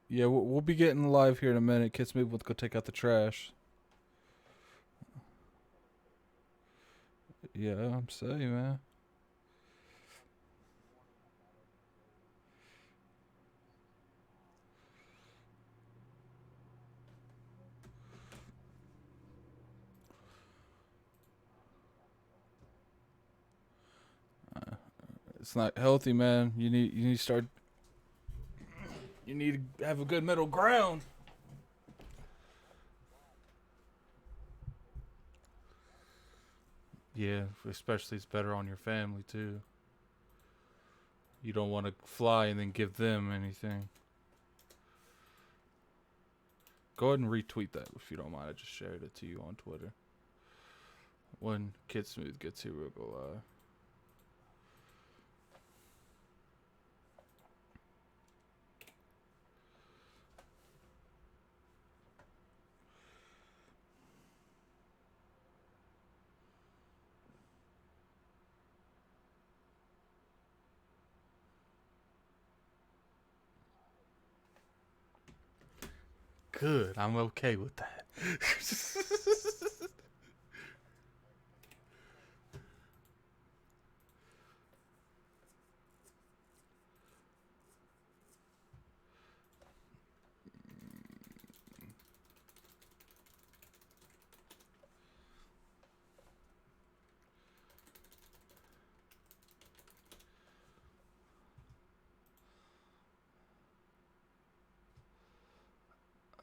Yeah, we'll be getting live here in a minute. Kids, maybe we'll go take out the trash. Yeah, I'm saying, man. It's not healthy, man. You need to start. You need to have a good middle ground. Yeah, especially it's better on your family too. You don't want to fly and then give them anything. Go ahead and retweet that if you don't mind. I just shared it to you on Twitter. When Kid Smooth gets here, we'll go live. Good. I'm okay with that.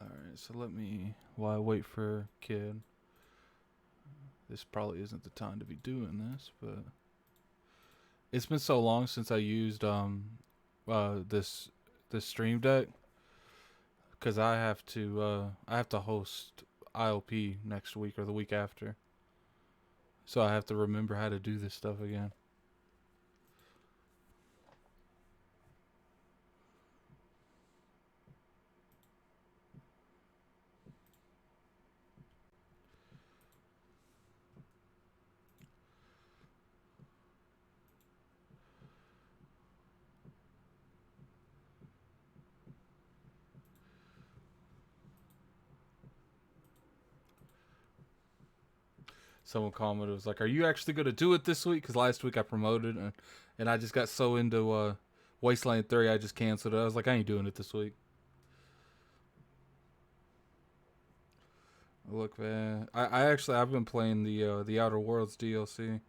All right. So let me. While I wait for Kid, this probably isn't the time to be doing this, but it's been so long since I used this Stream Deck because I have to host ILP next week or the week after, so I have to remember how to do this stuff again. Someone commented, was like, "Are you actually gonna do it this week?" Because last week I promoted and I just got so into Wasteland 3, I just canceled it. I was like, I ain't doing it this week. Look, man, I've been playing the Outer Worlds DLC.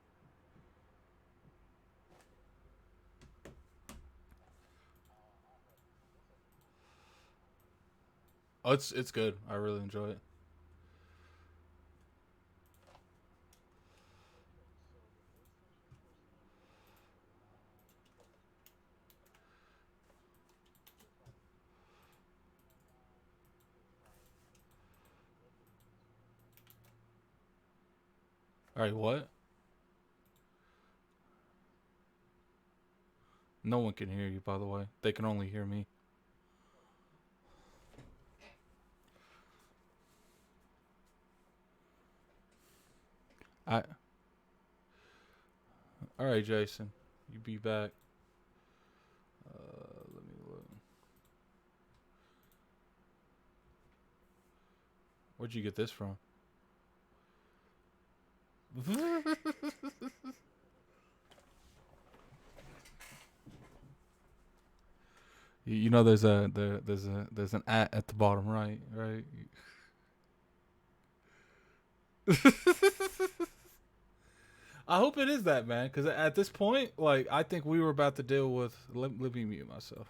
Oh, it's good. I really enjoy it. All right, what? No one can hear you, by the way. They can only hear me. I. All right, Jason, you be back. Let me look. Where'd you get this from? You know, there's an at the bottom right, right? I hope it is that, man, because at this point, like, I think we were about to deal with. Let me mute myself.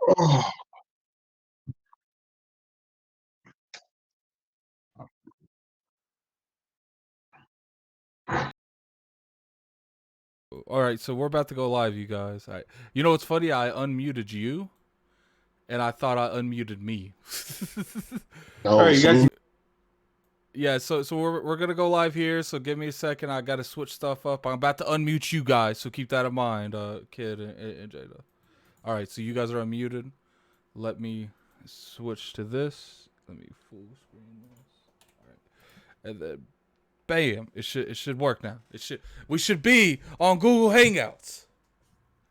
Oh, All right, so we're about to go live, you guys. You know what's funny? I unmuted you, and I thought I unmuted me. All no, right, you guys. salute. Yeah, so we're gonna go live here. So give me a second. I gotta switch stuff up. I'm about to unmute you guys, so keep that in mind, Kid and Jada. All right, so you guys are unmuted. Let me switch to this. Let me full screen this. All right, and then bam, it should work now. We should be on Google Hangouts.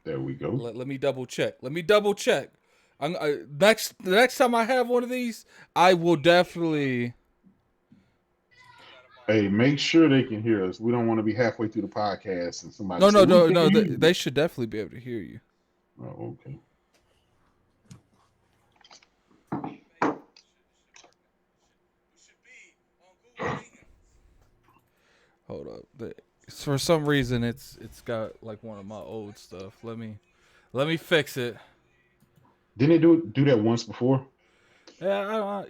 There we go. Let me double check. The next time I have one of these, I will definitely. Hey, make sure they can hear us. We don't want to be halfway through the podcast and somebody No, say no, we no, can't no. hear They you. should definitely be able to hear you. Oh, okay. Hold up. For some reason, it's got like one of my old stuff. Let me fix it. Didn't they do that once before? Yeah.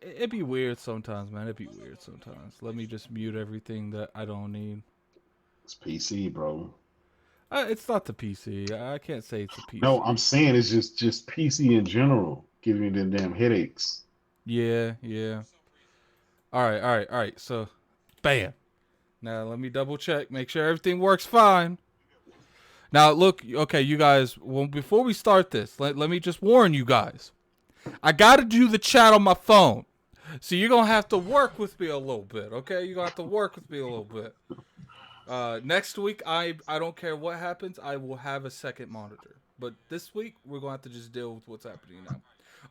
It'd be weird sometimes, man. It'd be weird sometimes. Let me just mute everything that I don't need. It's PC, bro. It's not the PC. I can't say it's a No, I'm PC. saying it's just PC in general giving you them damn headaches. Yeah, yeah. All right. So, bam. Now let me double check, make sure everything works fine. Now look, okay, you guys. Well, before we start this, let me just warn you guys. I gotta do the chat on my phone, so you're gonna have to work with me a little bit, okay? You're gonna have to work with me a little bit. Next week, I don't care what happens, I will have a second monitor. But this week, we're gonna have to just deal with what's happening now.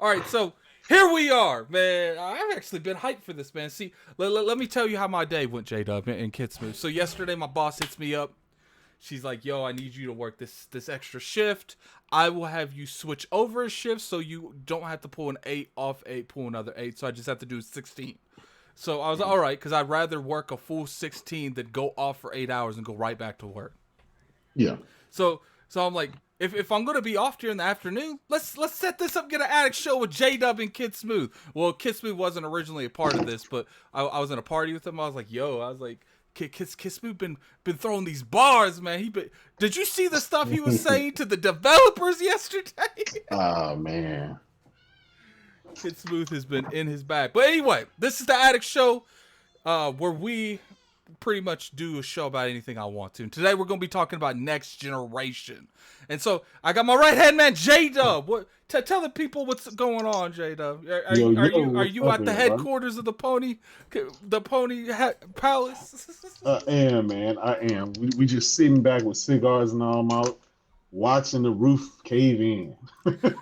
All right, so here we are, man. I've actually been hyped for this, man. See, let me tell you how my day went, J-Dub and Kitsmooth. So yesterday, my boss hits me up. She's like, "Yo, I need you to work this extra shift. I will have you switch over a shift so you don't have to pull an 8 off 8, pull another 8. So I just have to do 16." So I was like, all right, because I'd rather work a full 16 than go off for 8 hours and go right back to work. Yeah. So I'm like, if I'm gonna be off during the afternoon, let's set this up, get an Addict show with J Dub and Kid Smooth. Well, Kid Smooth wasn't originally a part of this, but I was in a party with him. I was like, Kid Smooth been throwing these bars, man. Did you see the stuff he was saying to the developers yesterday? Oh man. Kid Smooth has been in his bag. But anyway, this is the Addict show, where we pretty much do a show about anything I want to. And today we're going to be talking about next generation. And so I got my right hand man J Dub. What? Tell the people what's going on, J Dub. Are Yo, are what's you up at the in, bro? headquarters of the Pony Palace? I am, man. I am. We just sitting back with cigars and all out, watching the roof cave in.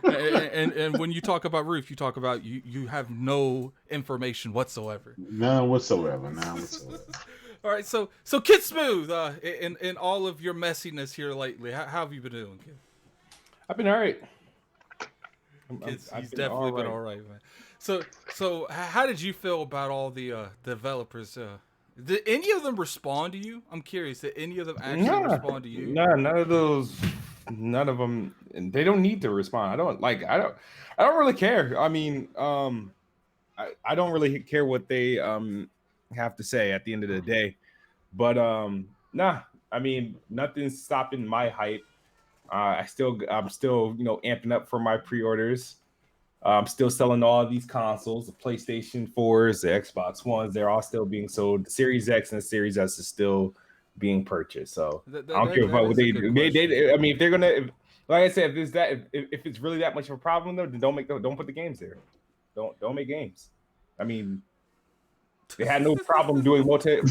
and when you talk about roof, you talk about you have no information whatsoever. None whatsoever. None whatsoever. All right, so Kid Smooth, in all of your messiness here lately, how have you been doing, Kid? I've been all right. He's definitely been all right, man. So how did you feel about all the developers? Did any of them respond to you? I'm curious. Did any of them actually respond to you? Nah, none of those. None of them. They don't need to respond. I don't really care. I mean, I don't really care what they have to say at the end of the day. But nah. I mean, nothing's stopping my hype. I'm still, amping up for my pre-orders. I'm still selling all these consoles, the PlayStation 4s, the Xbox Ones. They're all still being sold. The Series X and the Series S is still being purchased. So I don't care about what they do. I mean, if they're gonna, like I said, if it's really that much of a problem, though, then don't put the games there. Don't make games. I mean, they had no problem doing multi-ply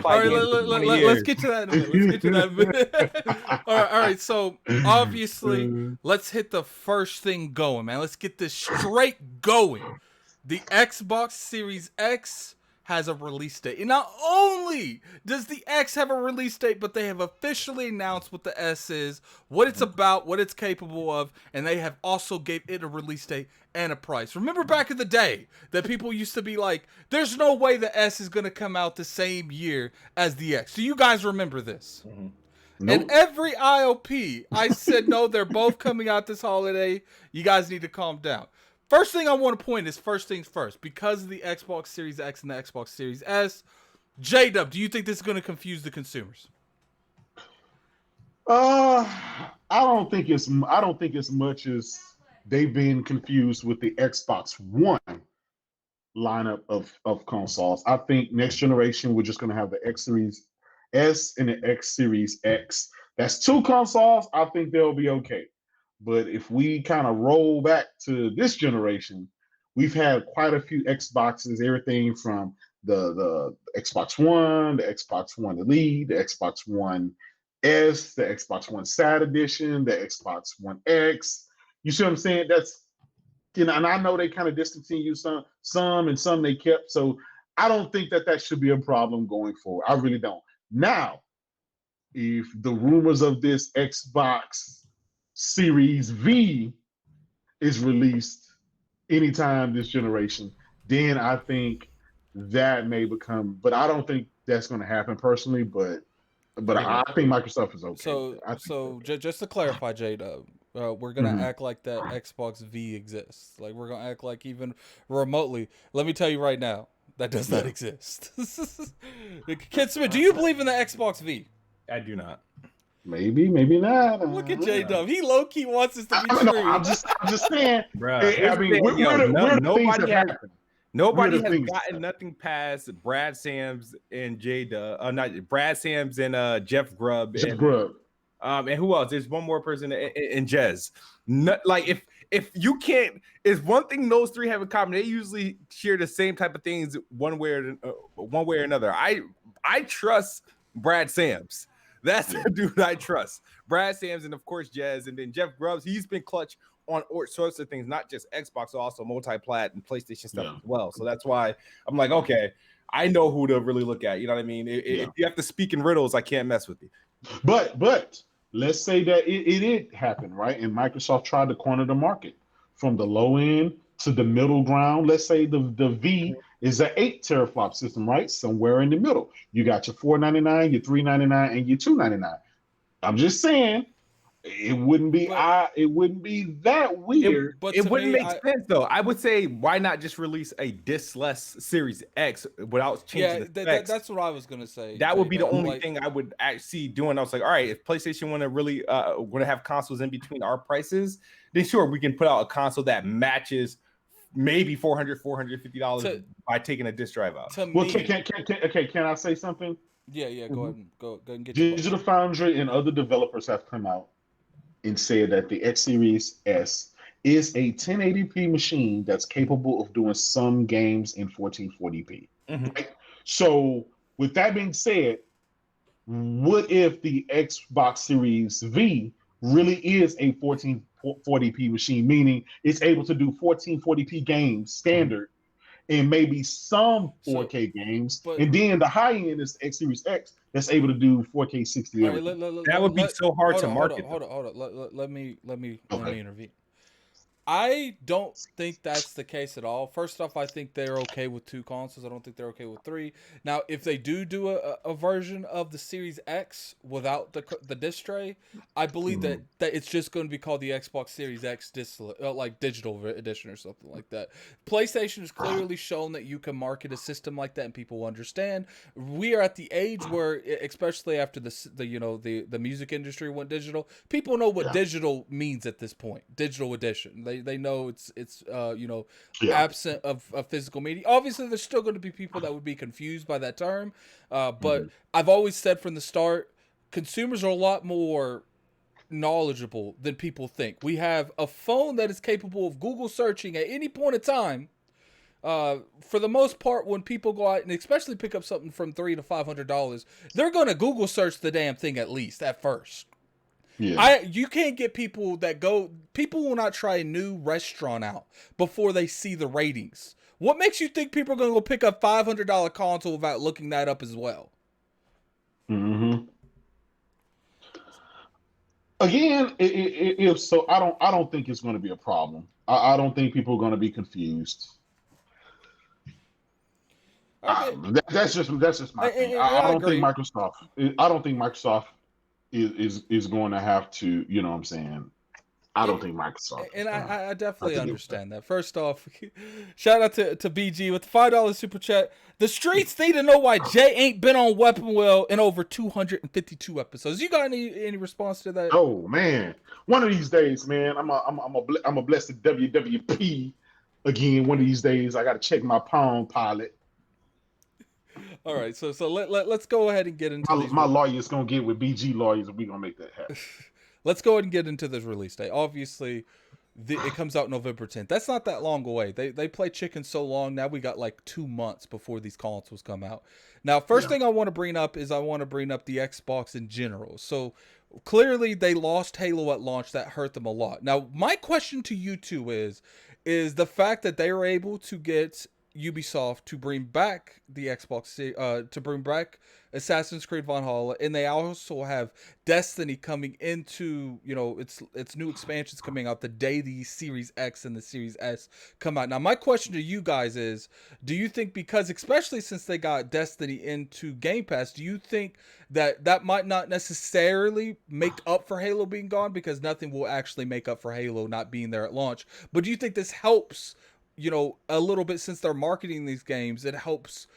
All right, games for 20 let's years. get to that in a minute. Let's get to that in a minute. All right. So obviously, let's hit the first thing going, man. Let's get this straight going. The Xbox Series X has a release date. And not only does the X have a release date, but they have officially announced what the S is, what it's about, what it's capable of, and they have also gave it a release date and a price. Remember back in the day that people used to be like, there's no way the S is going to come out the same year as the X. Do you guys remember this? Mm-hmm. And Nope. every IOP, I said, no, they're both coming out this holiday. You guys need to calm down. First thing I want to point is first things first. Because of the Xbox Series X and the Xbox Series S, J-Dub, do you think this is going to confuse the consumers? I don't think it's much as they've been confused with the Xbox One lineup of consoles. I think next generation we're just going to have the X Series S and the X Series X. That's two consoles. I think they'll be okay. But if we kind of roll back to this generation, we've had quite a few Xboxes, everything from the Xbox One, the Xbox One Elite, the Xbox One S, the Xbox One Sad Edition, the Xbox One X. You see what I'm saying? That's and I know they kind of discontinued some and some they kept. So I don't think that should be a problem going forward. I really don't. Now, if the rumors of this Xbox Series V is released anytime this generation, then I think that may become. But I don't think that's going to happen personally. But I think Microsoft is okay. Just to clarify, J-Dub, we're gonna act like that Xbox V exists. Like we're gonna act like even remotely. Let me tell you right now, that does not exist. Kid Smith, do you believe in the Xbox V? I do not. Maybe not. Look at J-Dub. He low key wants this to be true. No, I'm just saying. Bruh, I mean, we're the things that happen. Nobody has gotten nothing past Brad Sams and not Brad Sams and Jeff Grubb. And who else? There's one more person in Jez. Like if you can't, is one thing those three have in common. They usually share the same type of things one way or another. I trust Brad Sams. That's the dude I trust. Brad Sams and of course Jez, and then Jeff Grubbs. He's been clutch on all sorts of things, not just Xbox, but also multi-plat and PlayStation stuff as well. So that's why I'm like, okay, I know who to really look at. You know what I mean? If you have to speak in riddles, I can't mess with you. But let's say that it did happen, right? And Microsoft tried to corner the market from the low end to the middle ground. Let's say the V is an 8 teraflop system, right? Somewhere in the middle. You got your $499, your $399, and your $299. I'm just saying, it wouldn't be that weird. It wouldn't make sense though. I would say, why not just release a diskless Series X without changing the specs? That's what I was gonna say. That would be the only thing I would actually see doing. I was like, all right, if PlayStation want to really want to have consoles in between our prices, then sure, we can put out a console that matches maybe $450 by taking a disk drive out. Well, can I say something? Yeah, go ahead and get Digital Foundry and other developers have come out and said that the X Series S is a 1080p machine that's capable of doing some games in 1440p. Right? So, with that being said, what if the Xbox Series V really is a 1440p machine, meaning it's able to do 1440p games standard and maybe some 4K games, and then the high end is X Series X that's able to do 4K 60. That would be so hard to market. Hold on. Let me intervene. I don't think that's the case at all. First off, I think they're okay with 2 consoles. I don't think they're okay with 3. Now, if they do a version of the Series X without the disc tray, I believe that it's just going to be called the Xbox Series X like digital edition or something like that. PlayStation has clearly shown that you can market a system like that and people will understand. We are at the age where, especially after the music industry went digital, people know what digital means at this point. Digital edition. They know it's absent of physical media. Obviously, there's still going to be people that would be confused by that term, but I've always said from the start, consumers are a lot more knowledgeable than people think. We have a phone that is capable of Google searching at any point in time. For the most part, when people go out and especially pick up something from $300 to $500, they're going to Google search the damn thing at least at first. Yeah. You can't get people will not try a new restaurant out before they see the ratings. What makes you think people are going to go pick up $500 console without looking that up as well? Again, if so, I don't think it's going to be a problem. I don't think people are going to be confused. Okay. That's just my thing. I don't think Microsoft is going to have to, you know what I'm saying? I don't think Microsoft is And gonna. I definitely think understand that. First off, shout out to BG with the $5 super chat. The streets need to know why Jay ain't been on Weapon Wheel in over 252 episodes. You got any response to that? Oh man, one of these days, man, I'm a bless the WWP again. One of these days, I got to check my Palm Pilot. All right, so let's go ahead and get into these. My lawyer's gonna get with BG lawyers, and we gonna make that happen. Let's go ahead and get into this release date. Obviously, it comes out November 10th. That's not that long away. They play chicken so long. Now we got like 2 months before these consoles come out. Now, first thing I want to bring up is the Xbox in general. So clearly they lost Halo at launch. That hurt them a lot. Now, my question to you two is the fact that they were able to get Ubisoft to bring back the Xbox, to bring back Assassin's Creed Valhalla, and they also have Destiny coming into, its new expansions coming out the day the Series X and the Series S come out. Now, my question to you guys is, do you think, because especially since they got Destiny into Game Pass, do you think that might not necessarily make up for Halo being gone, because nothing will actually make up for Halo not being there at launch, but do you think this helps, a little bit, since they're marketing these games, it helps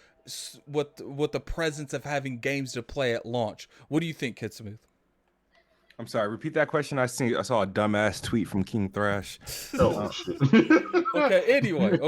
with the presence of having games to play at launch? What do you think, Kid Smooth? I'm sorry, repeat that question. I saw a dumbass tweet from King Thrash. Oh shit. Okay, anyway,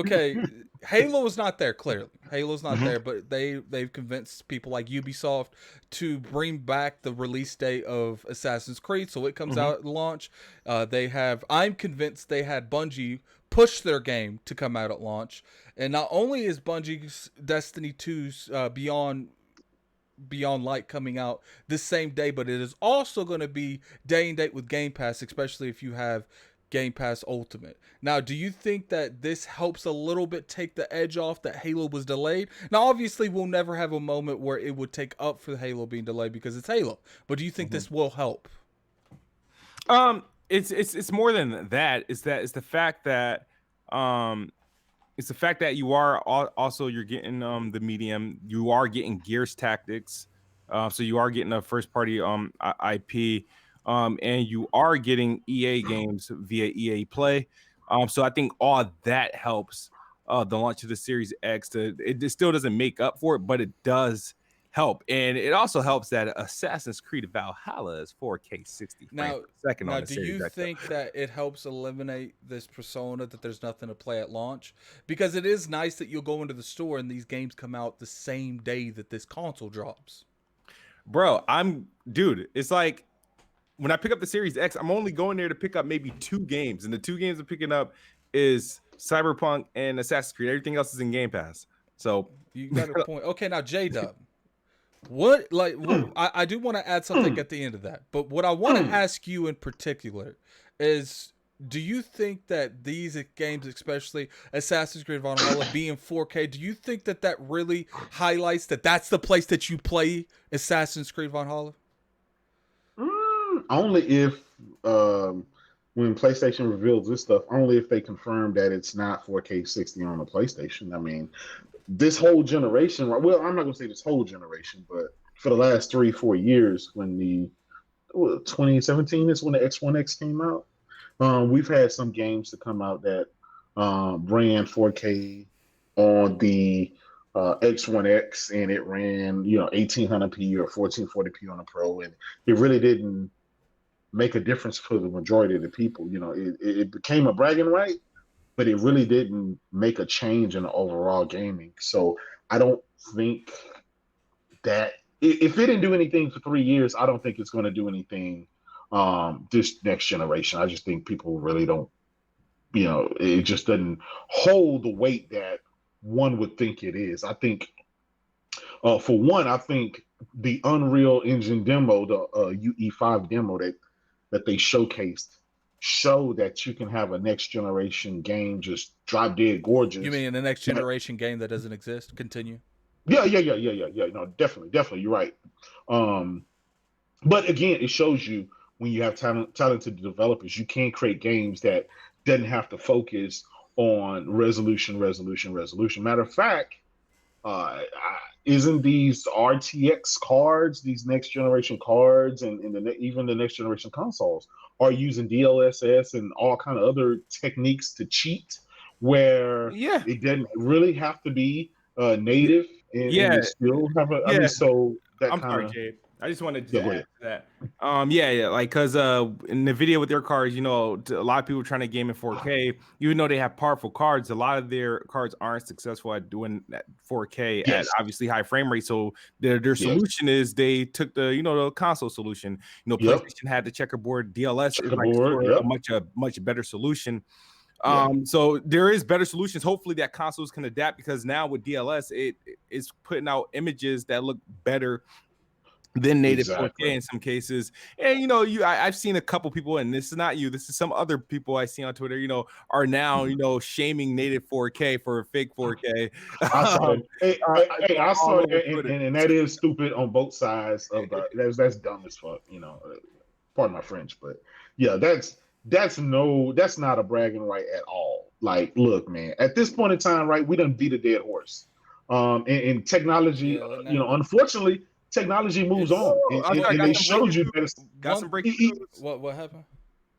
Halo is not there, clearly. Halo's not there, but they've convinced people like Ubisoft to bring back the release date of Assassin's Creed, so it comes out at launch. I'm convinced they had Bungie push their game to come out at launch. And not only is Bungie's Destiny 2's Beyond Light coming out this same day, but it is also going to be day and date with Game Pass, especially if you have Game Pass Ultimate. Now, do you think that this helps a little bit take the edge off that Halo was delayed? Now, obviously, we'll never have a moment where it would take up for Halo being delayed because it's Halo. But do you think this will help? It's more than that. It's the fact that you are also, you're getting the medium. You are getting Gears Tactics, so you are getting a first party IP, and you are getting EA games via EA Play. So I think all that helps the launch of the Series X. It still doesn't make up for it, but it does help, and it also helps that Assassin's Creed Valhalla is 4K 60 frames per second on the do Series you X. think that it helps eliminate this persona that there's nothing to play at launch? Because it is nice that you'll go into the store and these games come out the same day that this console drops. Bro, it's like when I pick up the Series X, I'm only going there to pick up maybe 2 games, and the 2 games I'm picking up is Cyberpunk and Assassin's Creed. Everything else is in Game Pass. So you got a point. Okay, now J-Dub. I do want to add something at the end of that, but what I want to ask you in particular is, do you think that these games, especially Assassin's Creed Valhalla being 4K, do you think that really highlights that that's the place that you play Assassin's Creed Valhalla? Only if when PlayStation reveals this stuff, only if they confirm that it's not 4K 60 on the PlayStation. I mean, this whole generation, well, I'm not gonna say this whole generation, but for the last 3-4 years, when 2017 is when the X1X came out, we've had some games to come out that ran 4K on the X1X, and it ran 1800p or 1440p on the Pro, and it really didn't make a difference for the majority of the people. It became a bragging right, but it really didn't make a change in the overall gaming. So I don't think that if it didn't do anything for 3 years, I don't think it's going to do anything this next generation. I just think people really don't, it just doesn't hold the weight that one would think it is. I think, for one, I think the Unreal Engine demo, the UE5 demo that they showcased, show that you can have a next generation game just drop dead gorgeous. You mean the next generation game that doesn't exist? Continue. Yeah. No, definitely. You're right. But again, it shows you when you have talented developers, you can create games that doesn't have to focus on resolution. Matter of fact, isn't these RTX cards, these next generation cards, and even the next generation consoles are using DLSS and all kind of other techniques to cheat, where Yeah, it doesn't really have to be native, and yeah, it still have a. I yeah. mean, so that I'm kind sorry, of Jade. I just wanted yeah. to Go add ahead. to that. Yeah, like because in the video with their cards, a lot of people trying to game in 4K, even though they have powerful cards, a lot of their cards aren't successful at doing that 4K at Yes. obviously high frame rate. So their Yes. solution is they took the console solution. Yep. PlayStation had the checkerboard. DLS is like Checkerboard. sort of Yep. a much better solution. Yeah. So there is better solutions. Hopefully that consoles can adapt, because now with DLS, it is putting out images that look better than native 4K Exactly. in some cases. And I've seen a couple people, and this is not you, this is some other people I see on Twitter, are now shaming native 4K for fake 4K. I saw that. Hey, hey, I saw all over that, Twitter. and that is stupid on both sides of the. That's dumb as fuck. Pardon my French, but yeah, that's not a bragging right at all. Like, look, man, at this point in time, right, we done beat a dead horse. And technology, Yeah, now unfortunately, technology moves it's on, and, I and, got and they some showed breaking you that it's got some one. breaking it- news. What happened?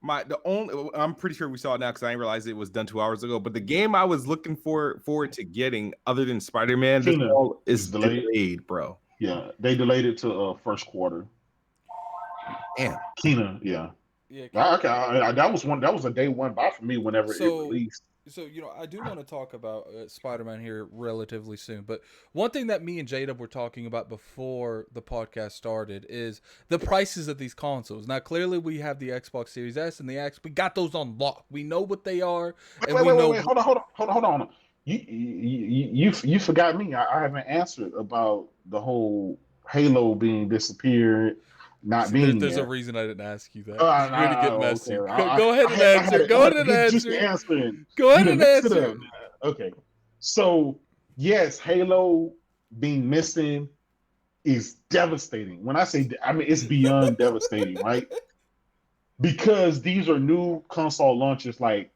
I'm pretty sure we saw it now, because I didn't realize it was done 2 hours ago. But the game I was looking forward to getting, other than Spider-Man, this Kena fall is is delayed. delayed, bro. Yeah, they delayed it to first quarter. Damn. Kena, yeah. Yeah. That was a day one buy for me whenever it released. So I do want to talk about Spider-Man here relatively soon, but one thing that me and Jada were talking about before the podcast started is the prices of these consoles. Now, clearly, we have the Xbox Series S and the X. We got those on lock. We know what they are, and we know. Wait. Hold on. You forgot me. I haven't answered about the whole Halo being disappeared, not See, being there's a there. reason I didn't ask you that. You're going to get messy. Okay. Go ahead and answer. Go ahead and answer. Answering. Go ahead and answer. Okay. So yes, Halo being missing is devastating. When I say, I mean it's beyond devastating, right? Because these are new console launches. Like,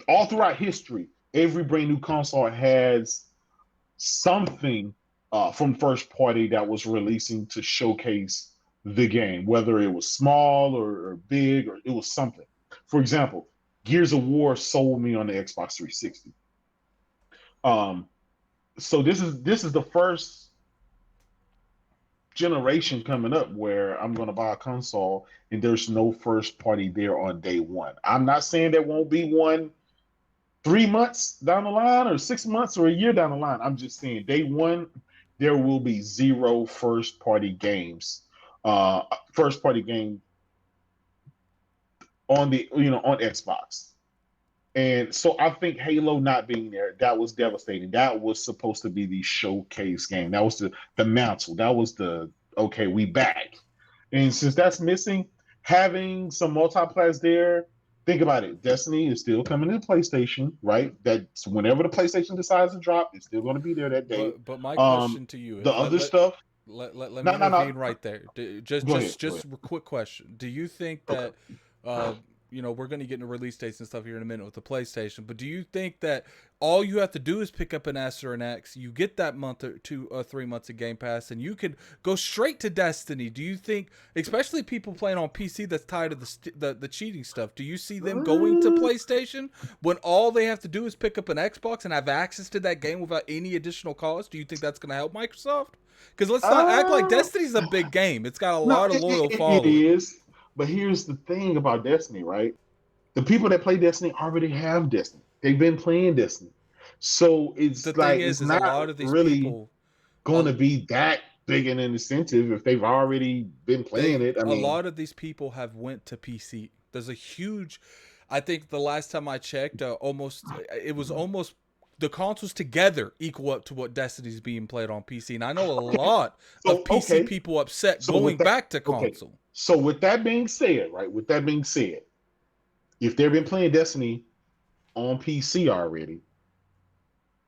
all throughout history, every brand new console has something from first party that was releasing to showcase the game, whether it was small or big, or it was something. For example, Gears of War sold me on the Xbox 360. So this is the first generation coming up where I'm going to buy a console and there's no first party there on day one. I'm not saying there won't be one 3 months down the line, or 6 months, or a year down the line. I'm just saying day one, there will be zero first party games, first party game on on Xbox. And so I think Halo not being there, that was devastating. That was supposed to be the showcase game. That was the mantle. That was okay, we back. And since that's missing, having some multiplayer there, think about it. Destiny is still coming to PlayStation, right? That's whenever the PlayStation decides to drop, it's still going to be there that day. But my question to you is, the other stuff. Let me intervene right there. Just a quick question. Do you think that we're going to get into release dates and stuff here in a minute with the PlayStation, but do you think that all you have to do is pick up an S or an X, you get that month or 2 or 3 months of Game Pass, and you can go straight to Destiny? Do you think, especially people playing on PC that's tired of the cheating stuff, do you see them going to PlayStation when all they have to do is pick up an Xbox and have access to that game without any additional cost? Do you think that's going to help Microsoft? Because let's not act like Destiny's a big game. It's got a lot of loyal followers. It is. But here's the thing about Destiny, right? The people that play Destiny already have Destiny. They've been playing Destiny. So it's the thing is not a lot of these really people going to be that big an incentive if they've already been playing it. I mean, a lot of these people have went to PC. There's a huge, I think the last time I checked, it was almost the consoles together equal up to what Destiny's being played on PC. And I know a lot of PC people upset going back to console. So with that being said, right? With that being said, if they've been playing Destiny on PC already,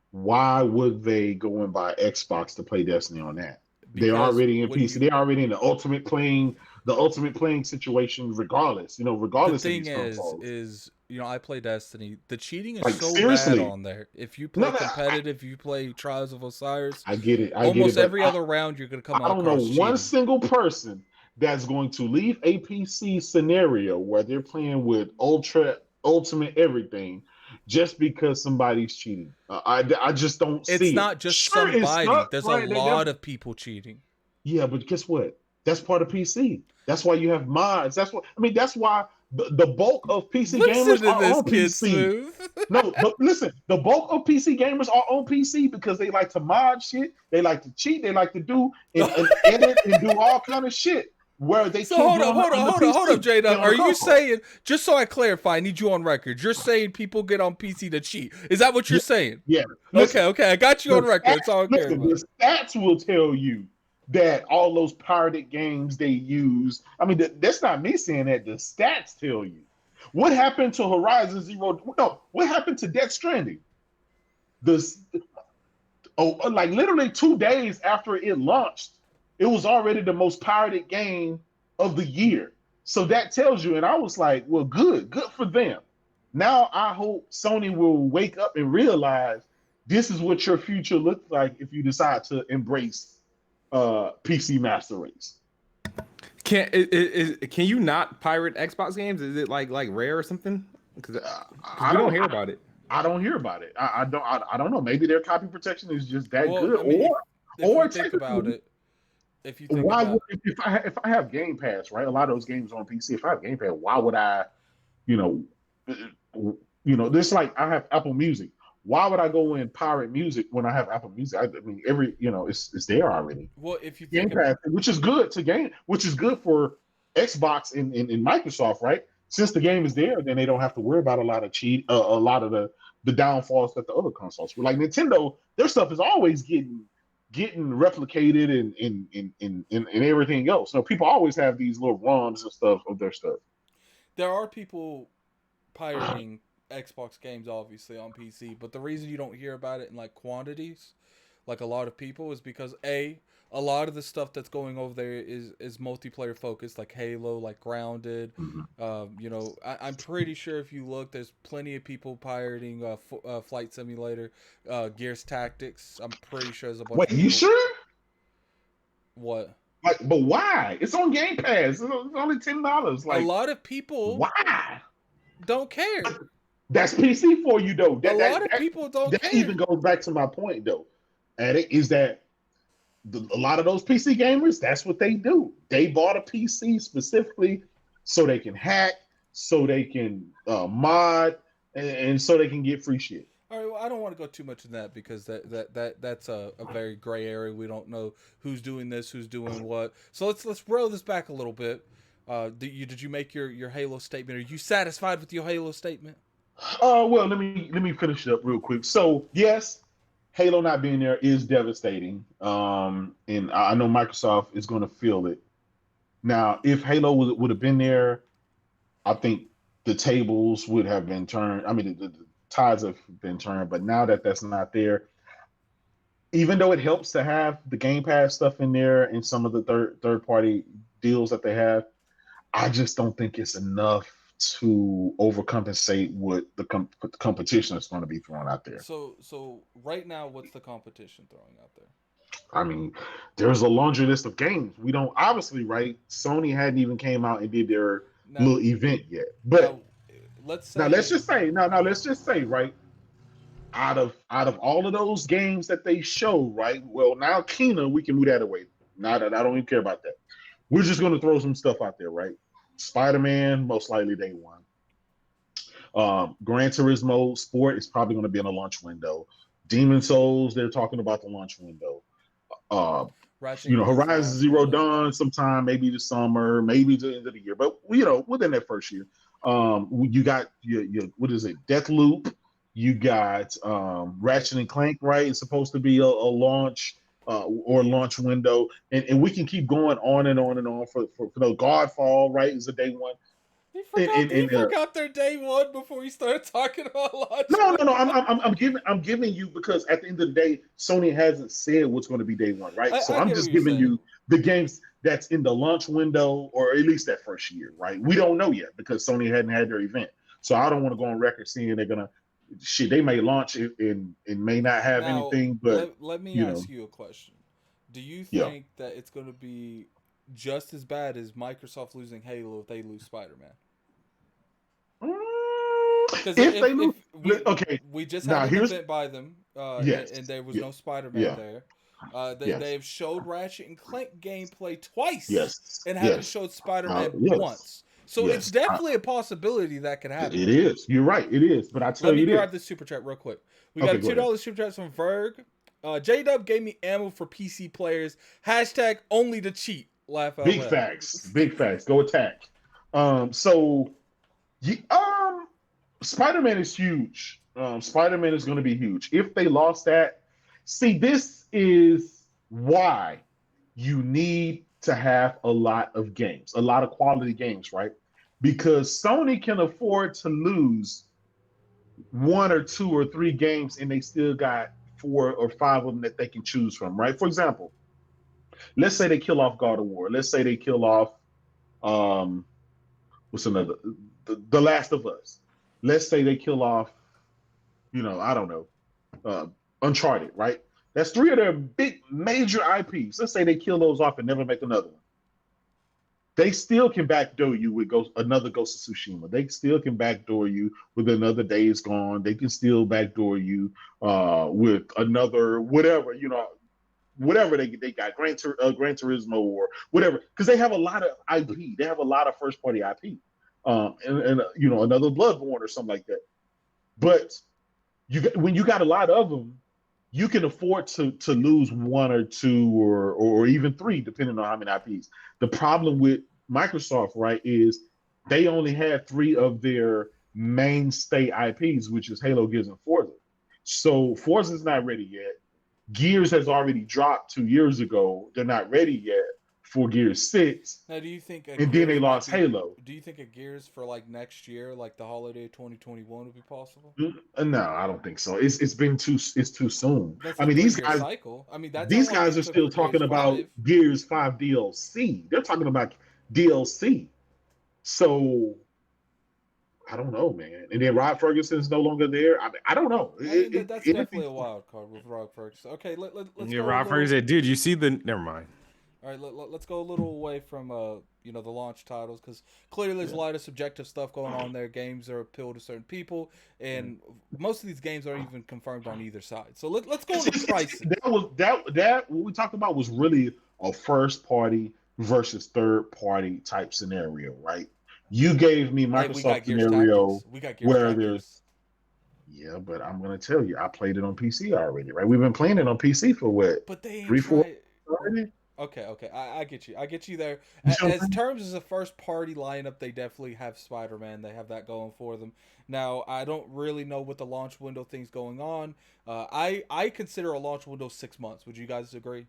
why would they go and buy Xbox to play Destiny on that? They're already in PC. They're already in the ultimate playing situation, regardless. Regardless. The thing of these consoles. is I play Destiny. The cheating is Like so bad seriously, on there. If you no, play no, competitive, you play Trials of Osiris, I get it, almost but every other round you're gonna come I don't know across one cheating. single person that's going to leave a PC scenario where they're playing with ultimate everything just because somebody's cheating. I just don't It's see it. not just Sure, it somebody. sucks, There's a right? lot of people cheating. Yeah, but guess what? That's part of PC. That's why you have mods. That's what I mean. That's why the bulk of PC Listen gamers to are this on kid, PC. Smooth. No, listen, the bulk of PC gamers are on PC because they like to mod shit, they like to cheat, they like to do and edit and do all kind of shit where they So can't hold do up, hold up, on the hold up, hold up, PC J and Dub. on Are the you console. saying, just so I clarify, I need you on record, you're saying people get on PC to cheat? Is that what you're Yeah, saying? yeah. Okay, Listen, okay, I got you on record. That's all I care listen, about. the stats will tell you that all those pirated games they use. I mean, that's not me saying that. The stats tell you. What happened to Horizon Zero? No, what happened to Death Stranding? This, like literally 2 days after it launched, it was already the most pirated game of the year. So that tells you, and I was like, well, good for them. Now I hope Sony will wake up and realize this is what your future looks like if you decide to embrace PC Master Race. Can you not pirate Xbox games? Is it like rare or something? Because we don't hear about it. I don't hear about it. I don't know. Maybe their copy protection is just that Well, good, I mean, if you or think about technically, it, if you think why about, would if I have Game Pass, right? A lot of those games on PC. If I have Game Pass, why would I, you know, this like I have Apple Music. Why would I go and pirate music when I have Apple Music? I mean, it's there already. well, if you Game think Pass, which is good to game, which is good for Xbox and Microsoft, right? Since the game is there, then they don't have to worry about a lot of a lot of the downfalls that the other consoles were. Like Nintendo, their stuff is always getting replicated and everything else. So people always have these little ROMs and stuff of their stuff. there are people pirating Xbox games, obviously on PC, but the reason you don't hear about it in like quantities, like a lot of people, is because a lot of the stuff that's going over there is multiplayer focused, like Halo, like Grounded. Mhm. I'm pretty sure if you look, there's plenty of people pirating Flight Simulator, Gears Tactics. I'm pretty sure there's a bunch Wait, of you people. sure? What? Like, but why? It's on Game Pass. It's only $10. A Like, lot of people why? don't care. That's PC for you though. A lot of people don't That care. even goes back to my point though. Addict is that a lot of those PC gamers, that's what they do. They bought a PC specifically so they can hack, so they can mod, and so they can get free shit. All right, well, I don't want to go too much in that because that's a very gray area. We don't know who's doing this, who's doing what. So let's roll this back a little bit. Did you make your Halo statement? Are you satisfied with your Halo statement? Well, let me finish it up real quick. So yes, Halo not being there is devastating. And I know Microsoft is going to feel it. Now, if Halo would have been there, I think the tables would have been turned. I mean, the tides have been turned. But now that that's not there, even though it helps to have the Game Pass stuff in there and some of the third party deals that they have, I just don't think it's enough to overcompensate what the competition is going to be thrown out there. So right now, what's the competition throwing out there? I mean, there's a laundry list of games. We don't obviously, right? Sony hadn't even came out and did their Now, little event yet. now But let's now say let's just say, right? Out of all of those games that they show, right? Well, now Kina, we can move that away. Now that I don't even care about that. We're just gonna throw some stuff out there, right? Spider-Man, most likely day one. Gran Turismo Sport is probably going to be in a launch window. Demon Souls, they're talking about the launch window. Ratchet and Clank's Horizon launch Zero window. Dawn sometime, maybe the summer, maybe the end of the year, but within that first year. You got your what is it, Deathloop? You got Ratchet and Clank, right? It's supposed to be a launch or launch window, and we can keep going on and on and on for the Godfall, right? Is a day one. He forgot their day one before he started talking about launch. No. I'm giving you because at the end of the day, Sony hasn't said what's going to be day one, right? So I I'm get just what you're giving saying. you the games that's in the launch window, or at least that first year, right? We don't know yet because Sony hadn't had their event. So I don't want to go on record saying they're gonna shit. They may launch it and may not have Now, anything, but let me you know, ask you a question. Do you yeah. think that it's going to be just as bad as Microsoft losing Halo if they lose Spider Man? Because If they lose, if okay. we just had Now an here's event by them, yes, and there was yeah, no Spider Man yeah, there. yes, They've showed Ratchet and Clank gameplay twice yes, and haven't yes, showed Spider Man yes, once. So it's yes. definitely a possibility that could It happen. is. You're right. It is. But I tell Let me you grab this. this super chat real quick. We got Okay, a go ahead. $2 super chat from Verg. J Dub gave me ammo for PC players. Hashtag only to cheat. Laugh out Big loud. facts. Big facts. Go attack. So Spider-Man is huge. Spider-Man is going to be huge. If they lost that, see, this is why you need to have a lot of games, a lot of quality games, right? Because Sony can afford to lose one or two or three games and they still got four or five of them that they can choose from, right? For example, let's say they kill off God of War. Let's say they kill off um what's another the Last of Us. Let's say they kill off, I don't know, Uncharted, right? That's three of their big major IPs. Let's say they kill those off and never make another one. They still can backdoor you with another Ghost of Tsushima. They still can backdoor you with another Days Gone. They can still backdoor you with another whatever, whatever they got, Gran Turismo or whatever, because they have a lot of IP. They have a lot of first party IP, and another Bloodborne or something like that. But when you got a lot of them, you can afford to lose one or two or even three, depending on how many IPs. The problem with Microsoft, right, is they only had three of their mainstay IPs, which is Halo, Gears, and Forza. So Forza's not ready yet. Gears has already dropped 2 years ago. They're not ready yet for Gears 6. Now, do you think a And then they Gears might lost be? Halo. Do you think a Gears for like next year, like the holiday 2021, would be possible? No, I don't think so. It's too soon. That's I a mean, 3 year cycle. I mean, that's how these long guys it are took still for Gears talking about 5. Gears 5 DLC. They're talking about DLC. So I don't know, man. And then Rod Ferguson's no longer there. I don't know. I mean, that's definitely a Anything's wild card with Rob Ferguson. Okay, let's Yeah, go a Rob Ferguson little. said, dude, you see the. Never mind. All right, let's go a little away from the launch titles, because clearly there's a lot of subjective stuff going on there. Games are appeal to certain people, and most of these games aren't even confirmed on either side. So let's go into pricing. that what we talked about was really a first party versus third party type scenario, right? You gave me Hey, we got Microsoft Gears scenario Tactics. We got Gears where there's Tactics. yeah, but I'm gonna tell you, I played it on PC already, right? We've been playing it on PC for what, But they ain't 3, 4 tried. already? Okay. I get you. I get you there. You see what I'm As saying? terms as a first party lineup, they definitely have Spider Man. They have that going for them. Now, I don't really know what the launch window thing's going on. I consider a launch window 6 months. Would you guys agree?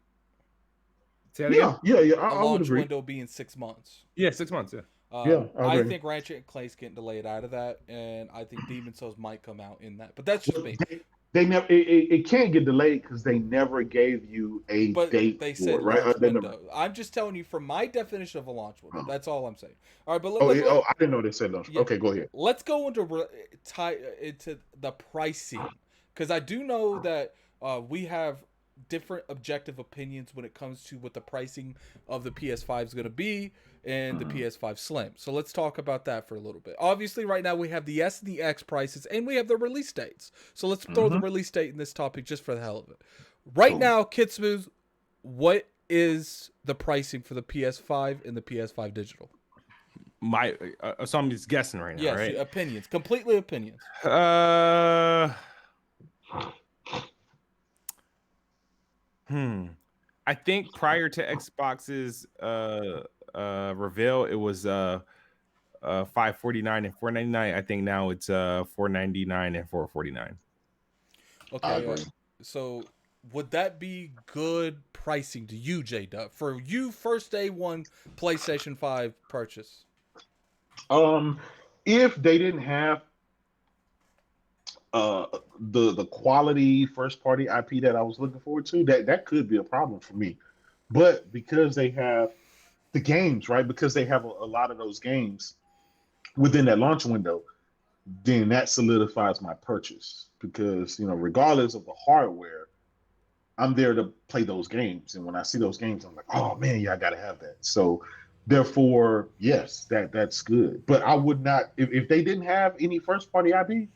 Say that again? Yeah. A I would launch agree. window being 6 months. Yeah, 6 months. Yeah. Yeah, I I agree. think Ratchet and Clay's getting delayed out of that, and I think Demon Souls might come out in that. But that's just me. They never it can't get delayed because they never gave you a But date they for said it, right? launch They never. window. I'm just telling you from my definition of a launch window. Oh, That's all I'm saying. All right, but I didn't know they said launch. yeah, Okay, go ahead. let's go into the pricing, because I do know that we have different objective opinions when it comes to what the pricing of the PS5 is going to be and the PS5 Slim. So let's talk about that for a little bit. Obviously, right now we have the S and the X prices, and we have the release dates. So let's throw the release date in this topic just for the hell of it. Right now, Kitsmooth, what is the pricing for the PS5 and the PS5 digital? So I'm just guessing right now, Yes, right? opinions, completely opinions. I think prior to Xbox's reveal, it was 549 and 499. I think now it's 499 and 449. I Okay, agree. so would that be good pricing to you, J Dub, for you first day one PlayStation 5 purchase? If they didn't have the quality first party IP that I was looking forward to, that could be a problem for me. But because they have the games, right? Because they have a lot of those games within that launch window, then that solidifies my purchase because regardless of the hardware, I'm there to play those games, and when I see those games, I'm like, oh man, yeah, I gotta have that. So therefore, yes, that's good. But I would not if they didn't have any first party IP,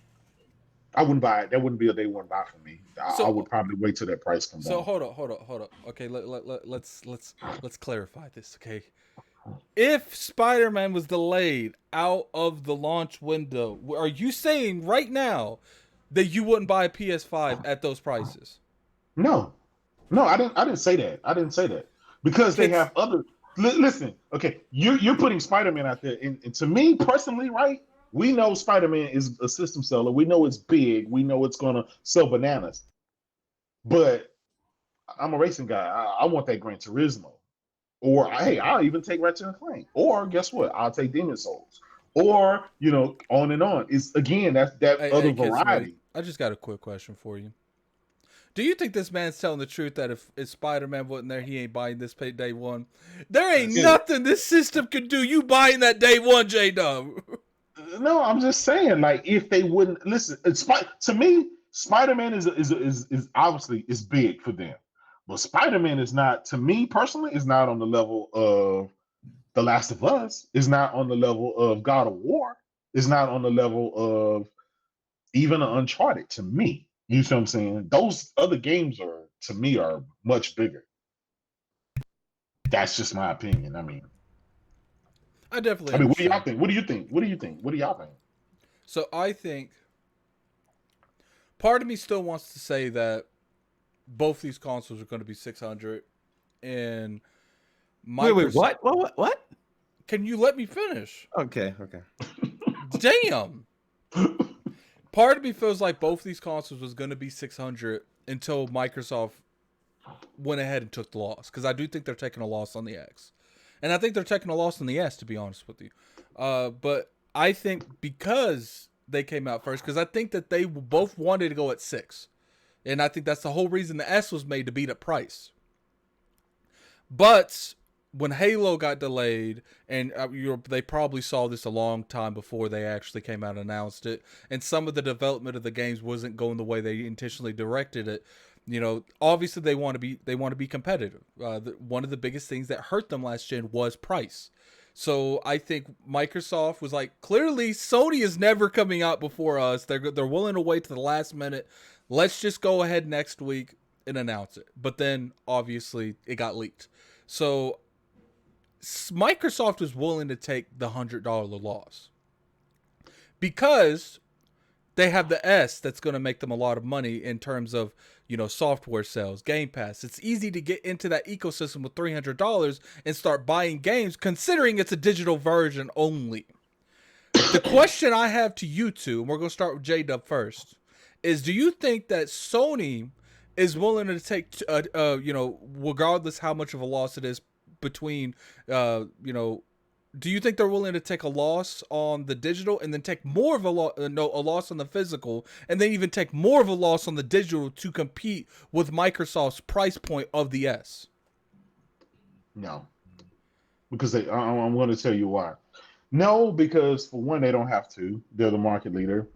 I wouldn't buy it. That wouldn't be a day one buy for me. I So would probably wait till that price comes so down. hold up. Okay, let's clarify this. Okay, if Spider-Man was delayed out of the launch window, are you saying right now that you wouldn't buy a PS5 at those prices? No, no, I didn't say that. I didn't say that because they Kids, have other. Listen, okay, you're putting Spider-Man out there, and to me personally, right? We know Spider-Man is a system seller. We know it's big. We know it's gonna sell bananas. But I'm a racing guy. I want that Gran Turismo. Or hey, I'll even take Ratchet and Clank. Or guess what? I'll take Demon Souls. Or on and on. It's again that other hey, kids, wait. variety. I just got a quick question for you. Do you think this man's telling the truth that if Spider-Man wasn't there, he ain't buying this pay day one? There ain't nothing this system can do. You buying that day one, J-Dub. No, I'm just saying, like if they wouldn't listen, to me, Spider-Man is obviously is big for them, but Spider-Man is not, to me personally, is not on the level of The Last of Us. Is not on the level of God of War. Is not on the level of even Uncharted. To me, you see what I'm saying? Those other games to me are much bigger. That's just my opinion. I definitely What do y'all understand. think? What do you think? What do you think? What do y'all think? So I think part of me still wants to say that both these consoles are going to be 600 and Wait, Microsoft. what? Can you let me finish? Okay. Damn. Part of me feels like both these consoles was going to be 600 until Microsoft went ahead and took the loss, because I do think they're taking a loss on the X, and I think they're taking a loss on the S, to be honest with you. But I think because they came out first, because I think that they both wanted to go at 6, and I think that's the whole reason the S was made, to beat up price. But when Halo got delayed, and they probably saw this a long time before they actually came out and announced it, and some of the development of the games wasn't going the way they intentionally directed it. Obviously they want to be competitive. One of the biggest things that hurt them last gen was price. So I think Microsoft was like, clearly Sony is never coming out before us. They're willing to wait to the last minute. Let's just go ahead next week and announce it. But then obviously it got leaked. So Microsoft was willing to take the $100 loss because they have the S that's going to make them a lot of money in terms of, software sales, Gamepass. It's easy to get into that ecosystem with $300 and start buying games, considering it's a digital version only. The question I have to you two, and we're going to start with J-Dub first, is do you think that Sony is willing to take, regardless how much of a loss it is between, do you think they're willing to take a loss on the digital and then take more of a loss on the physical, and then even take more of a loss on the digital to compete with Microsoft's price point of the S? No, because I'm going to tell you why. No, because for one, they don't have to. They're the market leader.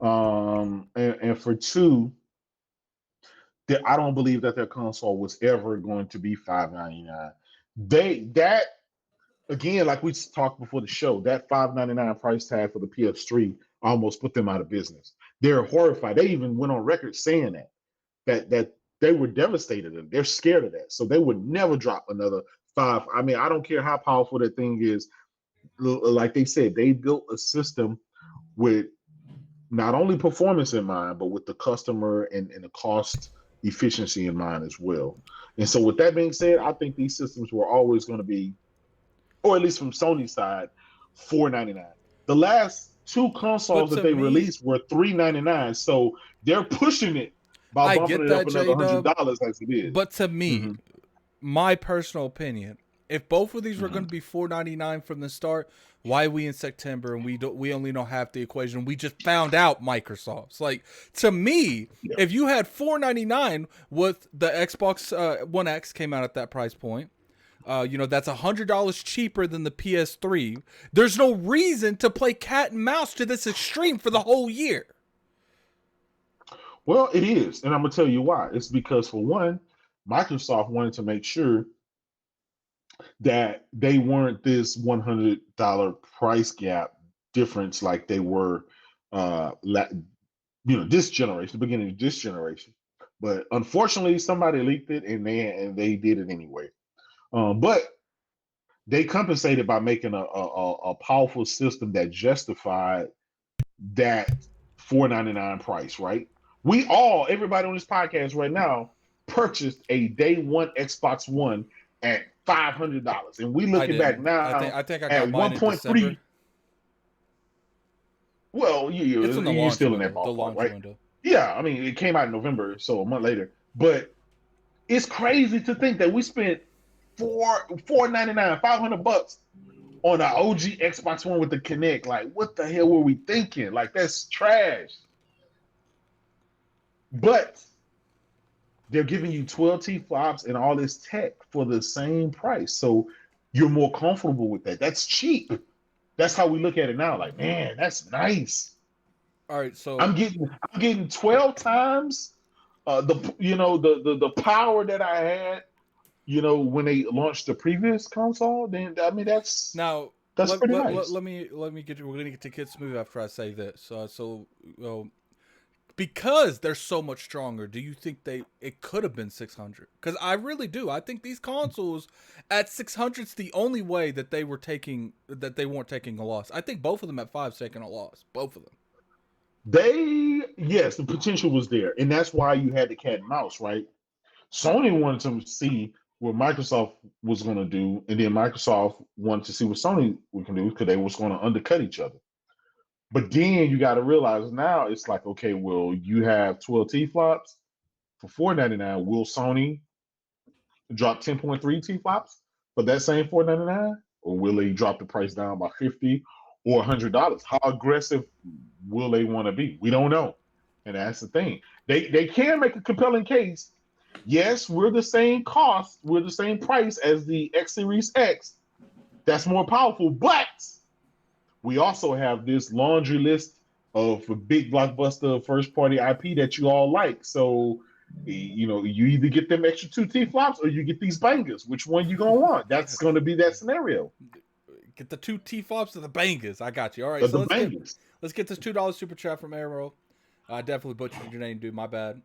And for two, I don't believe that their console was ever going to be $599. That again, like we talked before the show, that $599 price tag for the PS3 almost put them out of business. They're horrified. They even went on record saying that they were devastated and they're scared of that. So they would never drop another five. I mean, I don't care how powerful that thing is. Like they said, they built a system with not only performance in mind, but with the customer and the cost efficiency in mind as well. And so with that being said, I think these systems were always going to be, or at least from Sony's side, $499. The last two But consoles that to they me, released were $399. So they're pushing it by I bumping get it up that, another J-Dub. $100 as it is. But to me, my personal opinion, if both of these were going to be $499 from the start, why are we in September and we only know half the equation? We just found out Microsoft's. Like, to me, if you had $499 with the Xbox One X came out at that price point, That's $100 cheaper than the PS3. There's no reason to play cat and mouse to this extreme for the whole year. Well, it is, and I'm gonna tell you why. It's because for one, Microsoft wanted to make sure that they weren't this $100 price gap difference like they were, this generation, the beginning of this generation. But unfortunately, somebody leaked it, and they did it anyway. But they compensated by making a powerful system that justified that $499 price, right? Everybody on this podcast right now, purchased a day one Xbox One at $500, and we looking back now. I think I got at mine in December. Well, it's in the you're launch still window, in that ballpark, the launch right? window. Yeah, I mean, it came out in November, so a month later. But it's crazy to think that we spent $499, $500 on an OG Xbox One with the Kinect. Like, what the hell were we thinking? Like, that's trash. But they're giving you 12 T flops and all this tech for the same price, so you're more comfortable with that. That's cheap. That's how we look at it now. Like, man, that's nice. All right, so I'm getting 12 times the power that I had, when they launched the previous console. Then I mean that's pretty nice. Let me get you. We're gonna get to Kid Smooth after I say this. Because they're so much stronger, do you think it could have been 600? Because I really do. I think these consoles at 600 is the only way that they weren't taking a loss. I think both of them at 5 taking a loss. Both of them. Yes, the potential was there, and that's why you had the cat and mouse, right? Sony wanted to see what Microsoft was going to do, and then Microsoft wanted to see what Sony can do because they was going to undercut each other. But then you got to realize now it's like, okay, well, you have 12 T flops for $499. Will Sony drop 10.3 T flops for that same $499, or will they drop the price down by $50 or $100? How aggressive will they want to be? We don't know, and that's the thing. They can make a compelling case. Yes, we're the same cost, we're the same price as the X Series X. That's more powerful, but we also have this laundry list of big blockbuster first party IP that you all like. So, you either get them extra 2 T flops or you get these bangers. Which one you gonna want? That's gonna be that scenario. Get the 2 T flops or the bangers. I got you. All right, let's get this $2 super chat from Arrow. I definitely butchered your name, dude. My bad.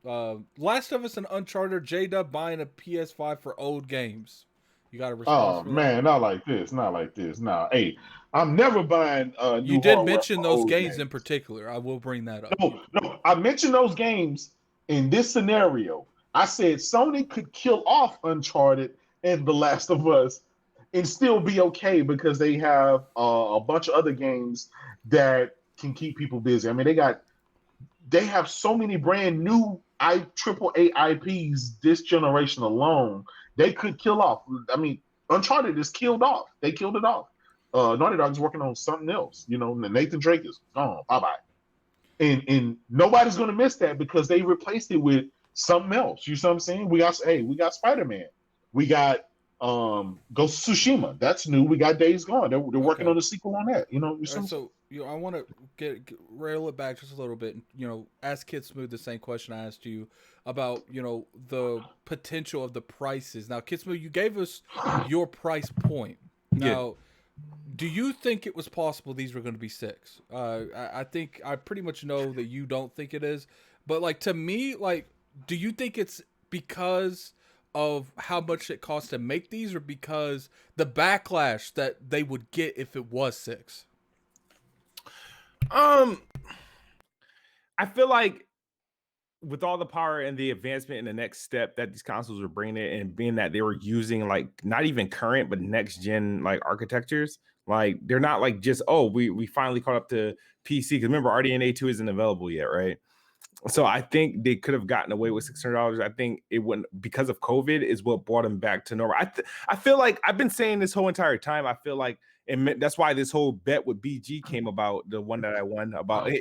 Last of Us and Uncharted. J-Dub buying a PS5 for old games. You got a response? Oh man, not like this. Nah, hey, I'm never buying. You did mention those games in particular. I will bring that up. No, I mentioned those games in this scenario. I said Sony could kill off Uncharted and The Last of Us and still be okay because they have a bunch of other games that can keep people busy. I mean, they have so many brand new AAA IPs this generation alone. They could kill off. I mean, Uncharted is killed off. They killed it off. Naughty Dog is working on something else. Nathan Drake is gone. Bye-bye. And nobody's going to miss that because they replaced it with something else. You see what I'm saying? We got Spider-Man. We got Ghost of Tsushima. That's new. We got Days Gone. They're working on the sequel on that. I want to rail it back just a little bit and, ask Kid Smooth the same question I asked you about, the potential of the prices. Now, Kid Smooth, you gave us your price point. Now, do you think it was possible these were going to be 6? I think I pretty much know that you don't think it is. But, to me, do you think it's because of how much it costs to make these or because the backlash that they would get if it was 6? I feel like with all the power and the advancement in the next step that these consoles were bringing in, and being that they were using not even current but next gen architectures, they're not just, oh, we finally caught up to PC, because remember RDNA 2 isn't available yet, right? So I think they could have gotten away with $600. I think it wouldn't, because of COVID is what brought them back to normal. I feel like I've been saying this whole entire time, I feel like, and that's why this whole bet with BG came about, the one that I won about.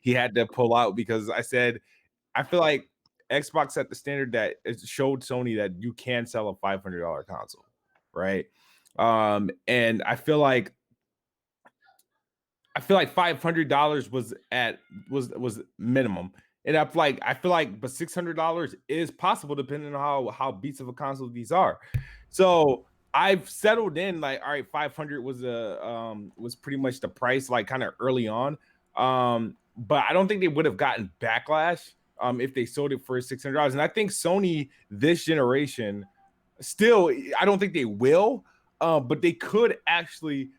He had to pull out because I said, I feel like Xbox set the standard that it showed Sony that you can sell a $500 console. right? And I feel like $500 was minimum. And I feel like, but $600 is possible depending on how beats of a console these are. So I've settled in like, all right, 500 was pretty much the price, like kind of early on. But I don't think they would have gotten backlash if they sold it for $600. And I think Sony this generation still, I don't think they will. But they could actually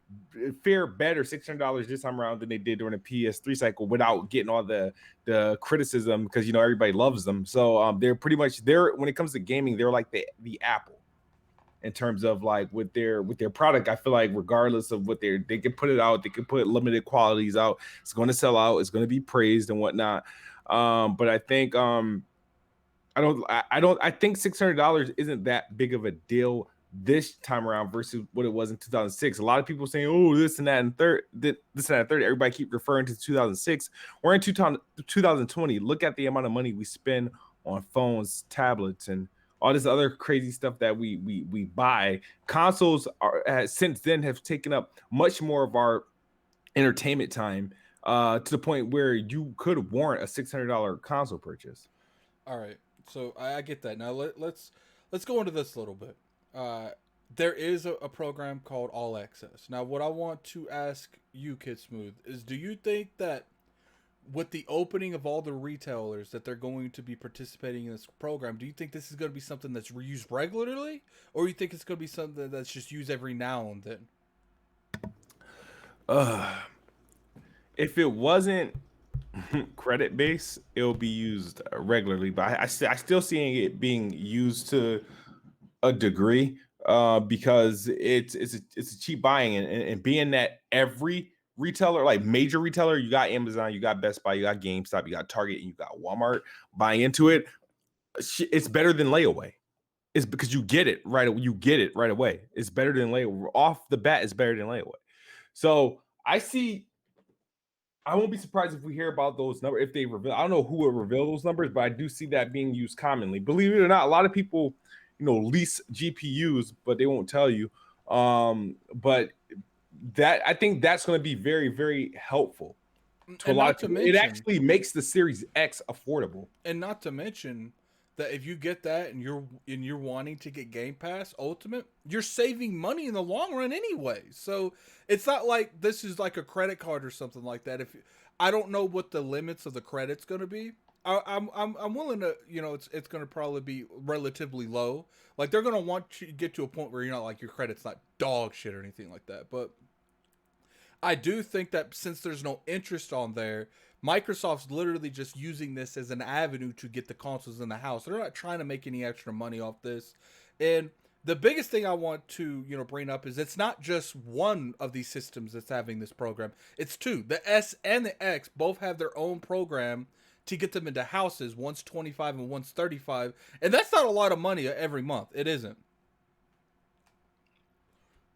fare better $600 this time around than they did during the PS3 cycle without getting all the criticism, because everybody loves them. So they're pretty much when it comes to gaming, they're like the Apple in terms of like with their product. I feel like regardless of what they can put it out, they can put limited qualities out. It's going to sell out. It's going to be praised and whatnot. But I think I think $600 isn't that big of a deal this time around versus what it was in 2006. A lot of people saying, "Oh, this and that and third, this and that and third." Everybody keep referring to 2006. We're in 2020. Look at the amount of money we spend on phones, tablets, and all this other crazy stuff that we buy. Consoles since then have taken up much more of our entertainment time to the point where you could warrant a $600 console purchase. All right, so I get that. Now let's go into this a little bit. There is a program called All Access. Now, what I want to ask you, Kid Smooth, is do you think that with the opening of all the retailers that they're going to be participating in this program, do you think this is going to be something that's used regularly, or you think it's going to be something that's just used every now and then? If it wasn't credit based, it'll be used regularly, but I still seeing it being used to a degree because it's a cheap buying, and being that every retailer, like major retailer, you got Amazon, you got Best Buy, you got GameStop, you got Target, and you got Walmart buying into it, it's better than layaway. It's because you get it right away. It's better than layaway. Off the bat, it's better than layaway. So I won't be surprised if we hear about those numbers if they reveal. I don't know who will reveal those numbers, but I do see that being used commonly. Believe it or not, a lot of people, lease GPUs, but they won't tell you. But that, I think that's going to be very, very helpful to a lot of people. It actually makes the Series X affordable. And not to mention that if you get that and you're wanting to get Game Pass Ultimate, you're saving money in the long run anyway. So it's not like this is like a credit card or something like that. If I don't know what the limits of the credit's going to be, I'm willing to, it's going to probably be relatively low. Like they're going to want you to get to a point where you're not like your credit's not dog shit or anything like that. But I do think that since there's no interest on there, Microsoft's literally just using this as an avenue to get the consoles in the house. They're not trying to make any extra money off this. And the biggest thing I want to, bring up is it's not just one of these systems that's having this program. It's two. The S and the X both have their own program to get them into houses. One's 25 and one's 35. And that's not a lot of money every month. It isn't.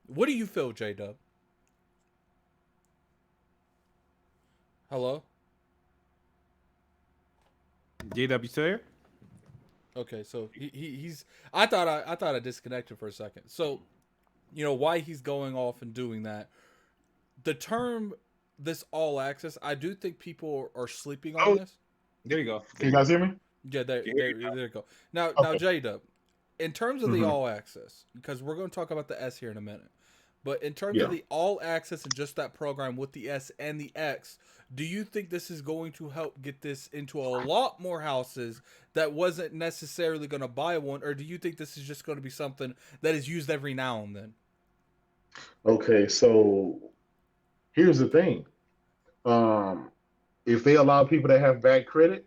What do you feel, J-Dub? Hello? JW still here? Okay, so he's. I thought I disconnected for a second. So, why he's going off and doing that. The term this all access, I do think people are sleeping on this. There you go. Can you guys hear me? Yeah, there you go. Now, J-Dub, in terms of the all access, because we're going to talk about the S here in a minute, but in terms of the all access and just that program with the S and the X, do you think this is going to help get this into a lot more houses that wasn't necessarily going to buy one, or do you think this is just going to be something that is used every now and then? Okay, so here's the thing. If they allow people that have bad credit,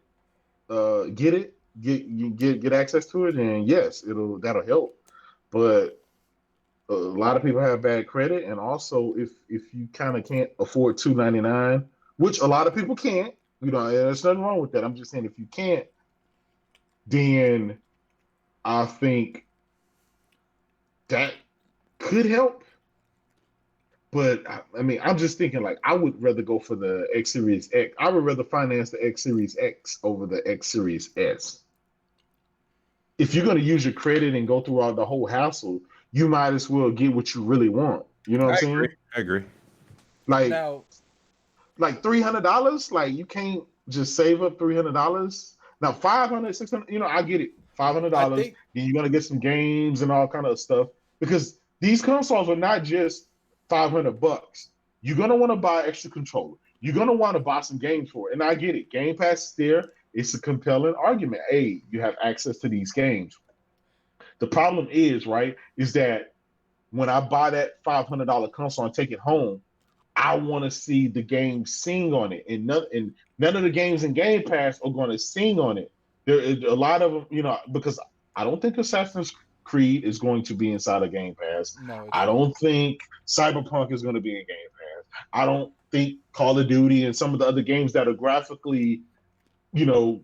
get access to it, and yes, that'll help. But a lot of people have bad credit, and also if you kind of can't afford $299, which a lot of people can't, there's nothing wrong with that. I'm just saying if you can't, then I think that could help. But I mean, I'm just thinking like I would rather go for the X Series X. I would rather finance the X Series X over the X Series S. If you're going to use your credit and go through all the whole hassle, you might as well get what you really want. You know what I'm saying? I agree. Like Now, $300, like you can't just save up $300. Now 500, 600, I get it. I $500, think then you're gonna get some games and all kind of stuff because these consoles are not just $500. You're gonna want to buy extra controller. You're gonna want to buy some games for it, and I get it. Game Pass is there. It's a compelling argument. Hey, you have access to these games. The problem is, right, is that when I buy that $500 console and take it home, I want to see the game sing on it, and none of the games in Game Pass are going to sing on it. There is a lot of them, because I don't think Assassin's Creed is going to be inside of Game Pass. no, it's I not. don't think Cyberpunk is going to be in Game Pass. I don't think Call of Duty and some of the other games that are graphically, you know,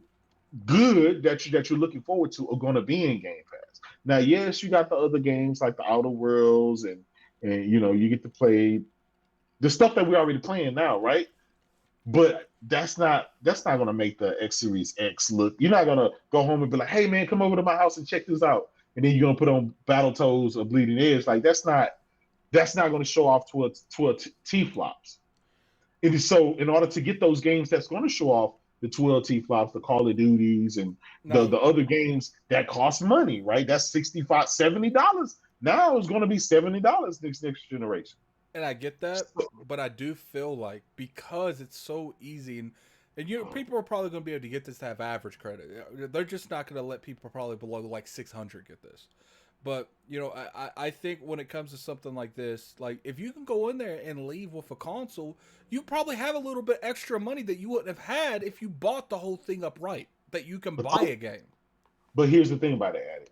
good that you're looking forward to are going to be in Game Pass. Now, yes, you got the other games like the Outer Worlds and you get to play the stuff that we're already playing now, right? But that's not gonna make the X Series X look. You're not gonna go home and be like, "Hey man, come over to my house and check this out," and then you're gonna put on Battletoads or Bleeding Edge. Like that's not gonna show off to a T flops. It is so in order to get those games that's gonna show off the 12 T flops, the Call of Duties, and Now, the other games that cost money, right? That's $65, $70. Now it's gonna be $70 next generation. and I get that, but I do feel like because it's so easy and people are probably going to be able to get this to have average credit. They're just not going to let people probably below like 600 get this. But I think when it comes to something like this, like if you can go in there and leave with a console, you probably have a little bit extra money that you wouldn't have had if you bought the whole thing upright. That you can buy a game. But here's the thing about it, Addict.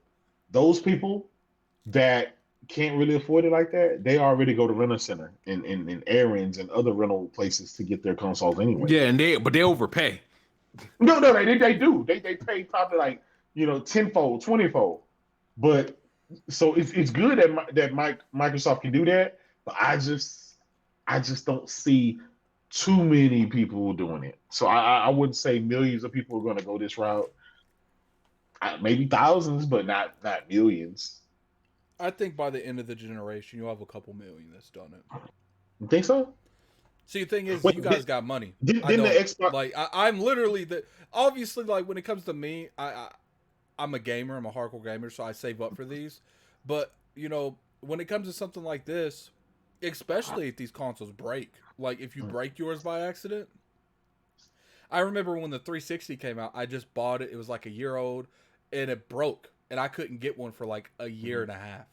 Those people that can't really afford it like that, they already go to Rent Center and errands and other rental places to get their consoles anyway. Yeah, but they overpay. No, they do. They pay probably like tenfold, 20-fold. But so it's good that Microsoft can do that. But I just don't see too many people doing it. So I wouldn't say millions of people are going to go this route. Maybe thousands, but not millions. I think by the end of the generation, you'll have a couple million that's done it. You think so? See, the thing is, Wait, you guys got money. Didn't I the don't. Xbox? Like, I'm literally obviously, like, when it comes to me, I'm a gamer. I'm a hardcore gamer, so I save up for these. But when it comes to something like this, especially if these consoles break, like if you break yours by accident. I remember when the 360 came out, I just bought it. It was like a year old, and it broke, and I couldn't get one for like a year and a half.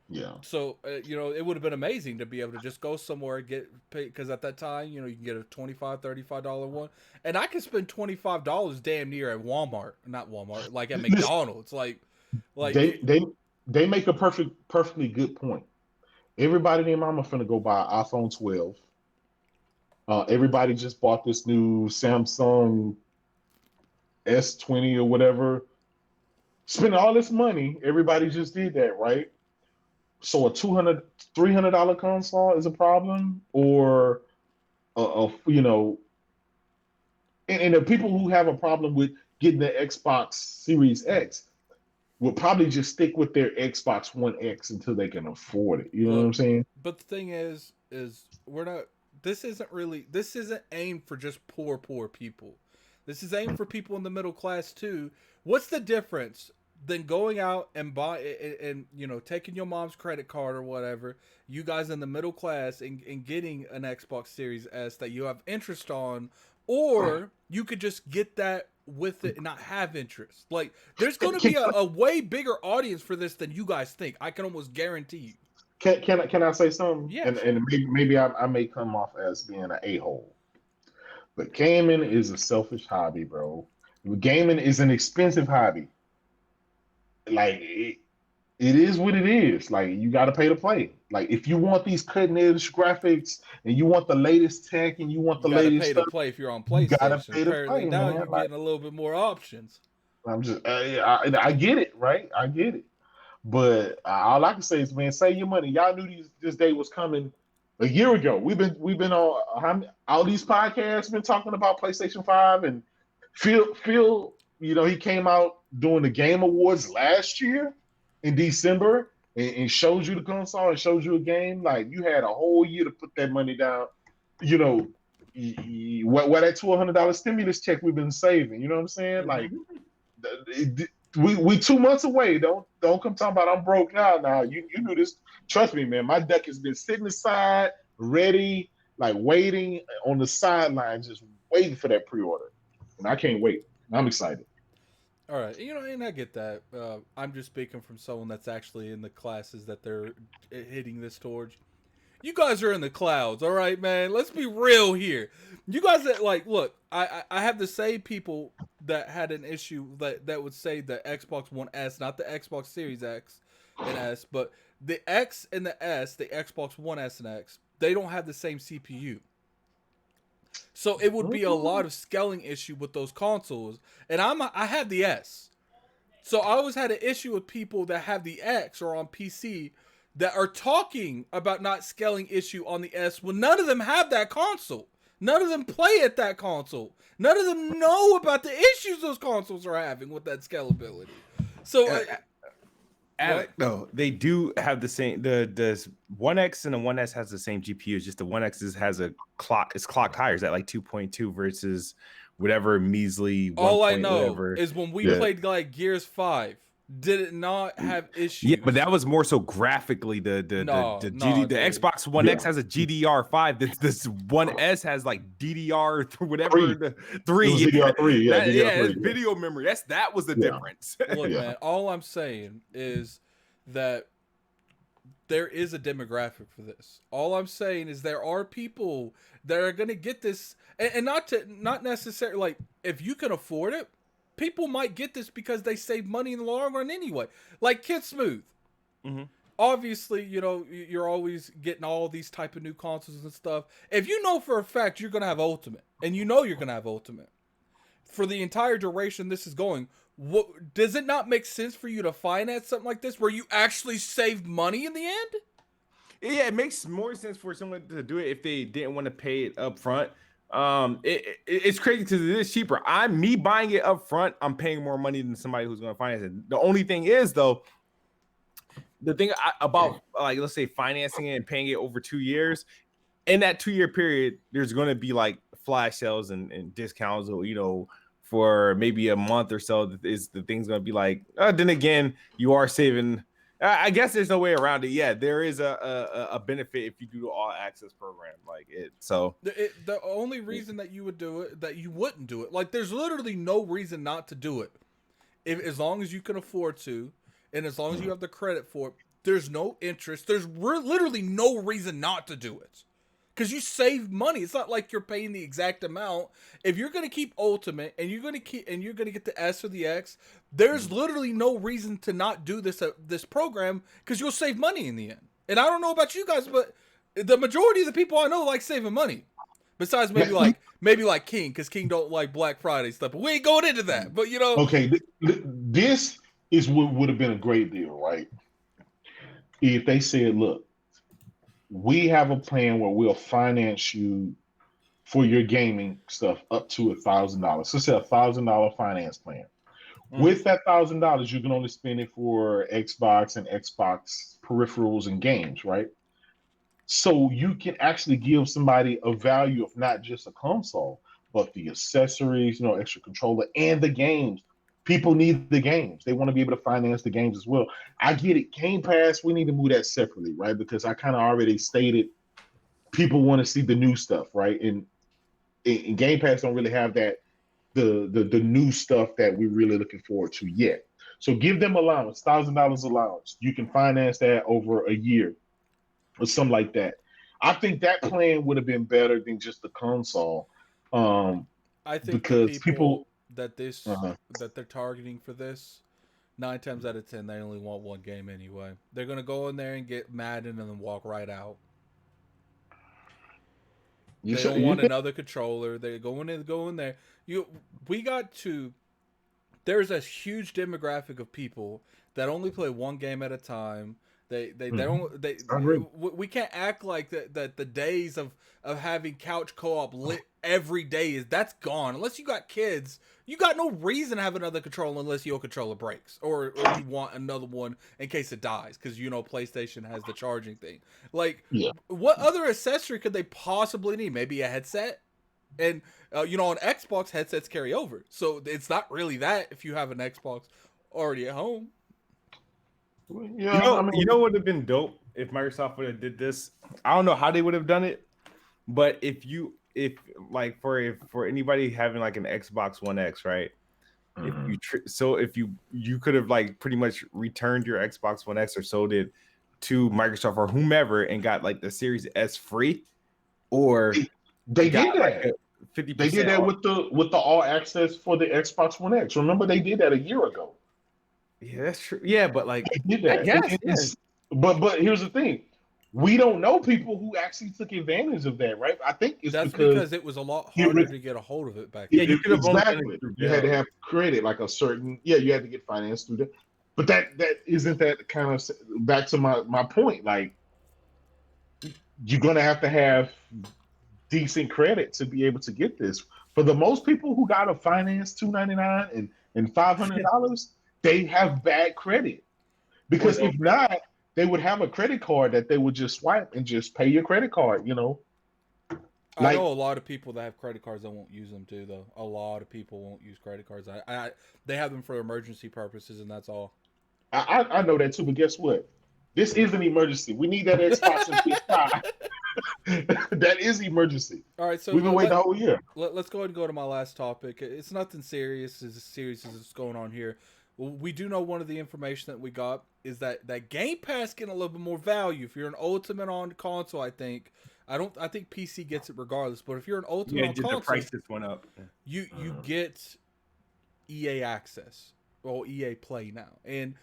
Yeah. So it would have been amazing to be able to just go somewhere and because at that time you can get a $25, $35 one, and I could spend $25 damn near at Walmart, not Walmart, like at McDonald's, like they make a perfectly good point. Everybody and their mama finna go buy an iPhone 12. Everybody just bought this new Samsung S20 or whatever. Spending all this money, everybody just did that, right? So a $200, $300 console is a problem, or and the people who have a problem with getting the Xbox Series X will probably just stick with their Xbox One X until they can afford it. You know what I'm saying? But the thing is we're not. This isn't aimed for just poor people. This is aimed for people in the middle class too. What's the difference than going out and buy and taking your mom's credit card or whatever, you guys in the middle class and getting an Xbox Series S that you have interest on, or you could just get that with it and not have interest. Like there's going to be a way bigger audience for this than you guys think. I can almost guarantee you. Can I say something? Yeah, and maybe I may come off as being an a-hole, but gaming is a selfish hobby, bro. Gaming is an expensive hobby. Like it is what it is. Like you got to pay to play. Like if you want these cutting edge graphics and you want the latest tech and you want the latest pay stuff, to play if you're on you gotta PlayStation. pay to Apparently play, now man. you're getting a little bit more options. I'm just I get it, right? I get it. But all I can say is, man, save your money. Y'all knew this day was coming a year ago. We've been on all these podcasts been talking about PlayStation 5, and Phil, he came out doing the Game Awards last year in December, and showed you the console and showed you a game, like you had a whole year to put that money down. You know, what that $1,200 stimulus check we've been saving. You know what I'm saying? Like we 2 months away. Don't come talking about I'm broke now. Now you knew this. Trust me, man. My deck has been sitting aside, ready, like waiting on the sideline, just waiting for that pre-order, and I can't wait. I'm excited. All right, and I get that. I'm just speaking from someone that's actually in the classes that they're hitting this towards. You guys are in the clouds, all right, man. Let's be real here. You guys that look, I have the same people that had an issue that would say the Xbox One S, not the Xbox Series X and S, but the X and the S, the Xbox One S and X, they don't have the same CPU. So it would be a lot of scaling issue with those consoles. And I have the S. So I always had an issue with people that have the X or on PC that are talking about not scaling issue on the S when none of them have that console. None of them play at that console. None of them know about the issues those consoles are having with that scalability. So no, they do have the same. The One X and the One S has the same GPU. It's just the One X has a clock. It's clocked higher. It's at like 2.2 versus whatever measly. All I know is when we played like Gears 5, did it not have issues? Yeah, but that was more so graphically. The Xbox One X has a GDR5. This One S has like DDR whatever three. DDR3, it's video memory. That was the difference. Look, man, all I'm saying is that there is a demographic for this. All I'm saying is there are people that are gonna get this, and not necessarily like if you can afford it. People might get this because they save money in the long run anyway. Like Kid Smooth. Mm-hmm. Obviously, you're always getting all these type of new consoles and stuff. If you know for a fact you're going to have Ultimate, and you're going to have Ultimate, for the entire duration this is going, does it not make sense for you to finance something like this where you actually saved money in the end? Yeah, it makes more sense for someone to do it if they didn't want to pay it up front. It's crazy because it is cheaper. Me buying it up front, I'm paying more money than somebody who's going to finance it. The only thing is though, the thing about like let's say financing it and paying it over 2 years, in that 2-year period, there's going to be like flash sales and discounts, or for maybe a month or so. Is the thing's going to be like? Then again, you are saving. I guess there's no way around it. Yeah, there is a benefit if you do the all access program like it. So the only reason that you would do it, that you wouldn't do it, like there's literally no reason not to do it. As long as you can afford to, and as long as you have the credit for it, there's no interest. There's literally no reason not to do it. Because you save money. It's not like you're paying the exact amount. If you're gonna keep Ultimate and you're gonna get the S or the X, there's literally no reason to not do this program because you'll save money in the end. And I don't know about you guys, but the majority of the people I know like saving money. Besides maybe like King, because King don't like Black Friday stuff. But we ain't going into that. But okay, this is what would have been a great deal, right? If they said, look, we have a plan where we'll finance you for your gaming stuff up to $1,000. So say $1,000 finance plan. With that $1,000, you can only spend it for Xbox and Xbox peripherals and games, right? So you can actually give somebody a value of not just a console, but the accessories, extra controller and the games. People need the games. They want to be able to finance the games as well. I get it. Game Pass, we need to move that separately, right? Because I kind of already stated people want to see the new stuff, right? And Game Pass don't really have that the new stuff that we're really looking forward to yet. So give them allowance, $1,000 allowance. You can finance that over a year or something like that. I think that plan would have been better than just the console. I think because people that they're targeting for this, 9 times out of 10 they only want one game anyway. They're gonna go in there and get Madden and then walk right out. They don't want another controller. They go in there. There's a huge demographic of people that only play one game at a time. We can't act like that the days of having couch co-op every day that's gone. Unless you got kids, you got no reason to have another controller unless your controller breaks or you want another one in case it dies because PlayStation has the charging thing. Like, Yeah. what other accessory could they possibly need? Maybe a headset. And on Xbox, headsets carry over, so it's not really that if you have an Xbox already at home. Yeah, I mean, you know what would have been dope if Microsoft would have did this. I don't know how they would have done it, but if for anybody having like an Xbox One X, right? If you could have like pretty much returned your Xbox One X or sold it to Microsoft or whomever and got like the Series S free, or they did that. Like 50%. They did that with the all access for the Xbox One X. Remember, they did that a year ago. Yeah, that's true. Yeah, but like They did that. I guess, But here's the thing: we don't know people who actually took advantage of that, right? I think it's that's because it was a lot harder to get a hold of it back then. Yeah, you could have exactly. You had to have credit, like a certain. Yeah, you had to get financed through that. But that isn't that kind of back to my point. Like, you're gonna have to have decent credit to be able to get this. For the most people who got a finance $299 and $500, they have bad credit. Because if not, they would have a credit card that they would just swipe and just pay your credit card, I know a lot of people that have credit cards that won't use them too, though. A lot of people won't use credit cards. They have them for emergency purposes, and that's all. I know that too, but guess what? This is an emergency. We need that Xbox and PS5. That is emergency. All right, so we've been waiting the whole year. Let's go ahead and go to my last topic. It's nothing serious. It's as serious as it's going on here. Well, we do know one of the information that we got is that Gamepass getting a little bit more value. If you're an Ultimate on console, I think PC gets it regardless. But if you're an Ultimate on console, the price just went up. You get EA access, well, EA Play now, and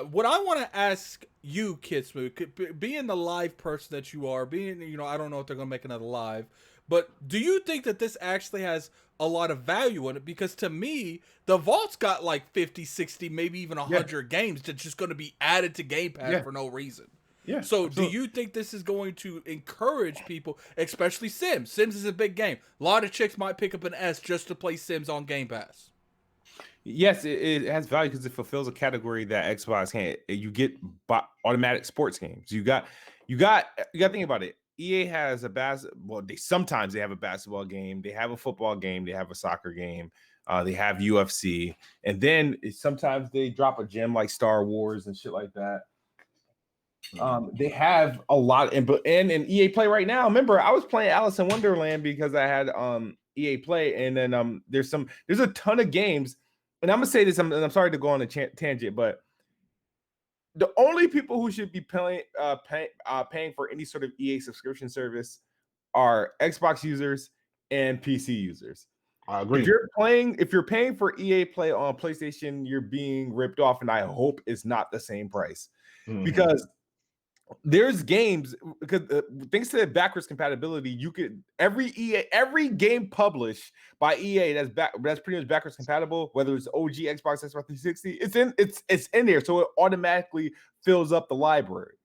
what I want to ask you, Kitsmu, being the live person that you are, I don't know if they're going to make another live, but do you think that this actually has a lot of value in it? Because to me, the Vault's got like 50, 60, maybe even 100 games that's just going to be added to Game Pass for no reason. Yeah. So do you think this is going to encourage people, especially Sims? Sims is a big game. A lot of chicks might pick up an S just to play Sims on Game Pass. Yes, it has value because it fulfills a category that Xbox can't. You get automatic sports games. You got to think about it. EA has sometimes they have a basketball game, they have a football game, they have a soccer game, they have UFC, and then sometimes they drop a gem like Star Wars and shit like that. They have a lot, and in EA Play right now. Remember, I was playing Alice in Wonderland because I had EA Play, and then there's a ton of games. And I'm gonna say this, I'm sorry to go on a tangent, but the only people who should be paying for any sort of EA subscription service are Xbox users and PC users. I agree. If you're paying for EA Play on PlayStation, you're being ripped off, and I hope it's not the same price because there's games because thanks to backwards compatibility, you could every game published by EA that's pretty much backwards compatible, whether it's OG Xbox 360, it's in there, so it automatically fills up the library.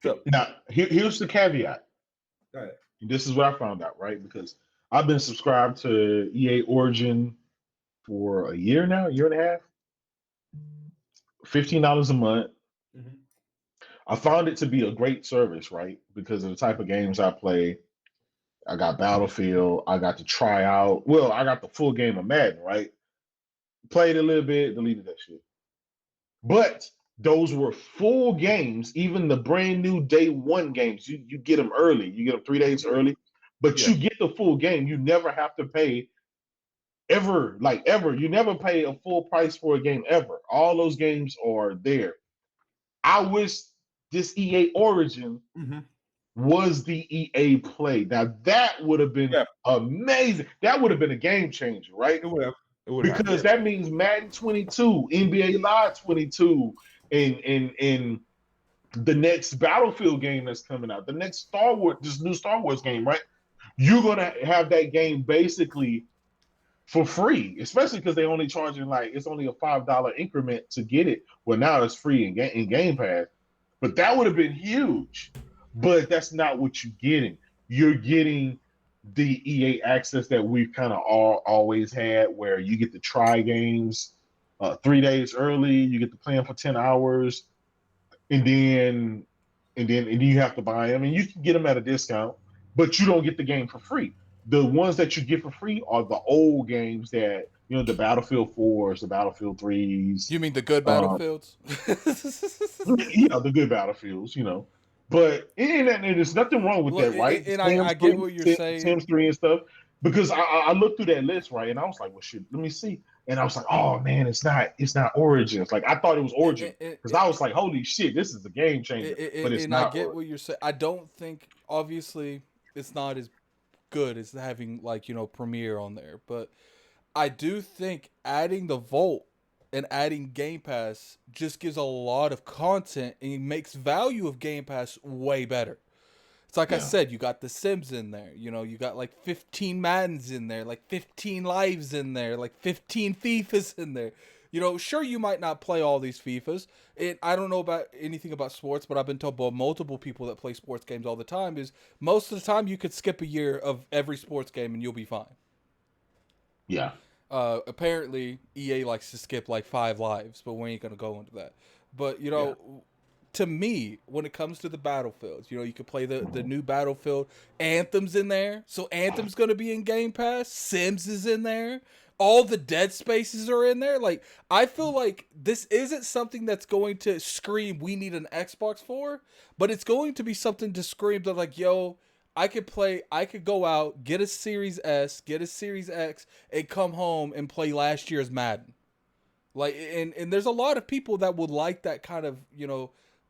So now here's the caveat. Go ahead. This is what I found out, right? Because I've been subscribed to EA Origin for a year now, a year and a half. $15 a month. Mm-hmm. I found it to be a great service, right? Because of the type of games I play. I got Battlefield. I got to try out. Well, I got the full game of Madden, right? Played a little bit, deleted that shit. But those were full games, even the brand new day one games. You get them early. You get them 3 days early. But you get the full game. You never have to pay ever. You never pay a full price for a game ever. All those games are there. I wish this EA Origin was the EA Play. Now that would have been amazing. That would have been a game changer, right? It would have. Because that means Madden 22, NBA Live 22, and the next Battlefield game that's coming out, the next Star Wars, this new Star Wars game, right? You're gonna have that game basically for free, especially because they're only charging it's only a $5 increment to get it. Well, now it's free in Game Pass. But that would have been huge. But that's not what you're getting. You're getting the EA access that we've kind of always had, where you get to try games 3 days early, you get to play them for 10 hours, and then you have to buy them, and you can get them at a discount, but you don't get the game for free. The ones that you get for free are the old games that the Battlefield 4s, the Battlefield 3s, You mean the good um, Battlefields? the good Battlefields. But and there's nothing wrong with Look, that, right? The and Sims I get 3, what you're saying. Sims 3 and stuff. Because I looked through that list, right, and I was like, well, shit, let me see. And I was like, oh man, it's not Origins. Like I thought it was Origins because I was like, holy shit, this is a game changer. But it's And I not get Origins. what you're saying. I don't think, obviously, it's not as good as having like Premiere on there, but I do think adding the Vault and adding Game Pass just gives a lot of content and it makes value of Game Pass way better. It's like I Yeah. said, you got the Sims in there. You got like 15 Maddens in there, like 15 Lives in there, like 15 FIFAs in there. Sure, you might not play all these FIFAs. I don't know about anything about sports, but I've been told by multiple people that play sports games all the time is most of the time you could skip a year of every sports game and you'll be fine. Yeah. Apparently, EA likes to skip like 5 lives, but we ain't gonna go into that. But Yeah. to me, when it comes to the battlefields, you could play the new Battlefield. Anthem's in there, so Anthem's gonna be in Game Pass. Sims is in there. All the Dead Spaces are in there. Like, I feel like this isn't something that's going to scream we need an Xbox for, but it's going to be something to scream that like, yo, I could go out, get a Series S, get a Series X, and come home and play last year's Madden. Like, and there's a lot of people that would like that kind of,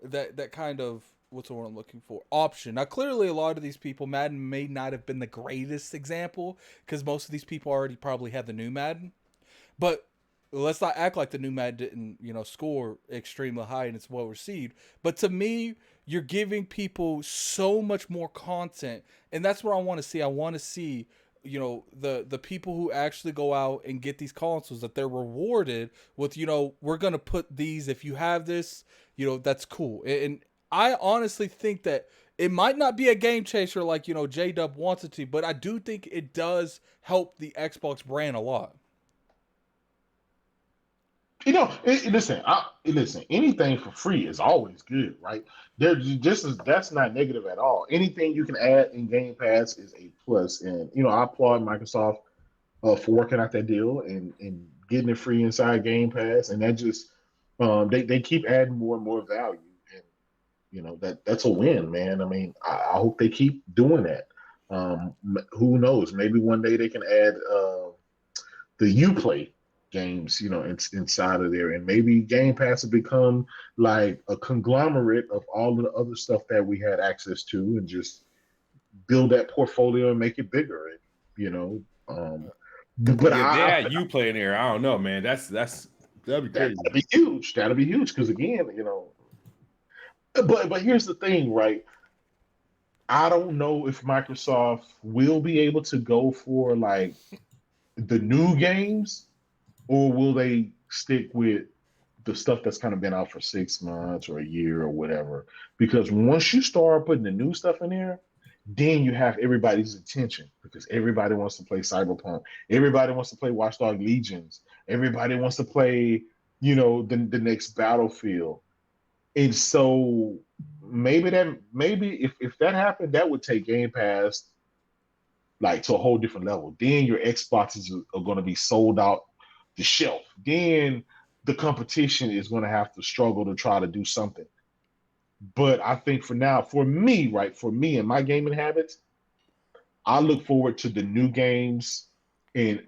that kind of, what's the word I'm looking for, option. Now, clearly, a lot of these people, Madden may not have been the greatest example because most of these people already probably had the new Madden. But let's not act like the new Madden didn't, score extremely high and it's well received. But to me, you're giving people so much more content, and that's what I want to see. I want to see the people who actually go out and get these consoles, that they're rewarded with we're gonna put these, if you have this, that's cool. And I honestly think that it might not be a game changer like J-Dub wants it to, but I do think it does help the Xbox brand a lot. Listen. Anything for free is always good, right? That's not negative at all. Anything you can add in Game Pass is a plus, and I applaud Microsoft for working out that deal and getting it free inside Game Pass, and that just they keep adding more and more value, and that's a win, man. I mean, I hope they keep doing that. Who knows? Maybe one day they can add the Uplay games, inside of there, and maybe Game Pass will become like a conglomerate of all of the other stuff that we had access to, and just build that portfolio and make it bigger. And but Yeah, they had you playing there. I don't know, man. That'd be crazy. That'd be huge. That'd be huge because again, But here's the thing, right? I don't know if Microsoft will be able to go for like the new games, or will they stick with the stuff that's kind of been out for 6 months or a year or whatever? Because once you start putting the new stuff in there, then you have everybody's attention because everybody wants to play Cyberpunk. Everybody wants to play Watchdog Legions. Everybody wants to play, the next Battlefield. And so maybe if that happened, that would take Game Pass like to a whole different level. Then your Xboxes are going to be sold out the shelf. Then the competition is going to have to struggle to try to do something. But I think for now, for me and my gaming habits, I look forward to the new games, and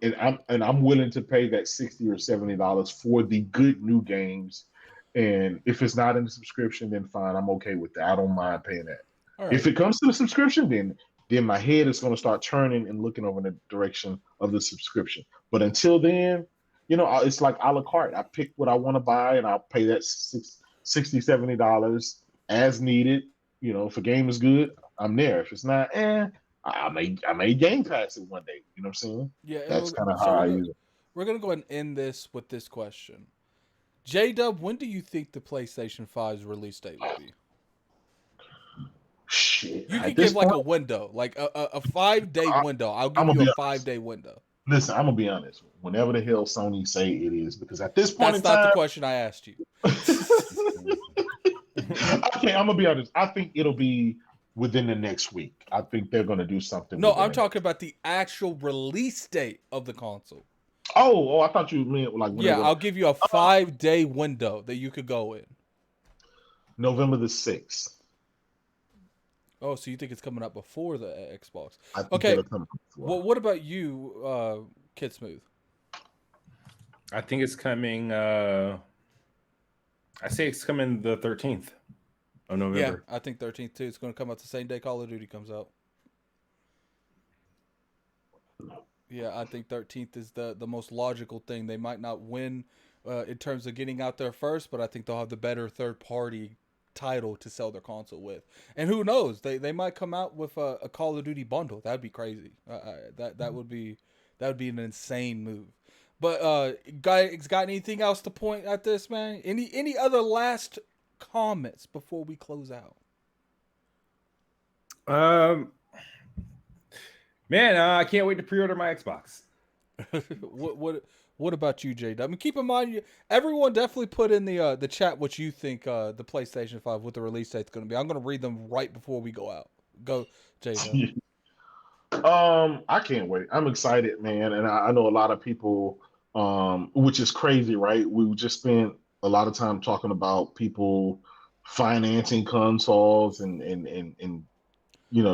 I'm willing to pay that $60 or $70 for the good new games. And if it's not in the subscription, then fine, I'm okay with that. I don't mind paying that. All If right. it comes to the subscription, then my head is going to start turning and looking over in the direction of the subscription. But until then, it's like a la carte. I pick what I want to buy, and I'll pay that $60, $70 as needed. If a game is good, I'm there. If it's not, I may Game Pass it one day. You know what I'm saying? Yeah, and That's kind of so how I use it. we're gonna go ahead and end this with this question. J Dub, when do you think the PlayStation 5's release date will be? Shit. You At can this give like point, a window, like a 5-day window. I'll I'm give gonna you a be five honest. day window. Listen, I'm gonna be honest. Whenever the hell Sony say it is, because at this point in That's not the time, question I asked you. okay, I'm gonna be honest. I think it'll be within the next week. I think they're gonna do something No, within I'm the talking next. about the actual release date of the console. Oh, I thought you meant like when they're Yeah, gonna. I'll give you a 5-day window that you could go in. November the 6th. Oh, so you think it's coming out before the Xbox? I think Okay. it'll come before. Well, what about you, Kid Smooth? I think it's coming. I say it's coming the 13th of Yeah, November. I think 13th too. It's going to come out the same day Call of Duty comes out. Yeah, I think 13th is the most logical thing. They might not win in terms of getting out there first, but I think they'll have the better third party title to sell their console with. And who knows? They might come out with a Call of Duty bundle. That'd be crazy. That would be an insane move. But guys, got anything else to point at this, man? Any other last comments before we close out? Man, I can't wait to pre-order my Xbox. What about you, J? I mean, keep in mind, everyone definitely put in the chat what you think the PlayStation 5 with the release date's going to be. I'm going to read them right before we go out. Go, J. I can't wait. I'm excited, man, and I know a lot of people, which is crazy, right? We just spent a lot of time talking about people financing consoles and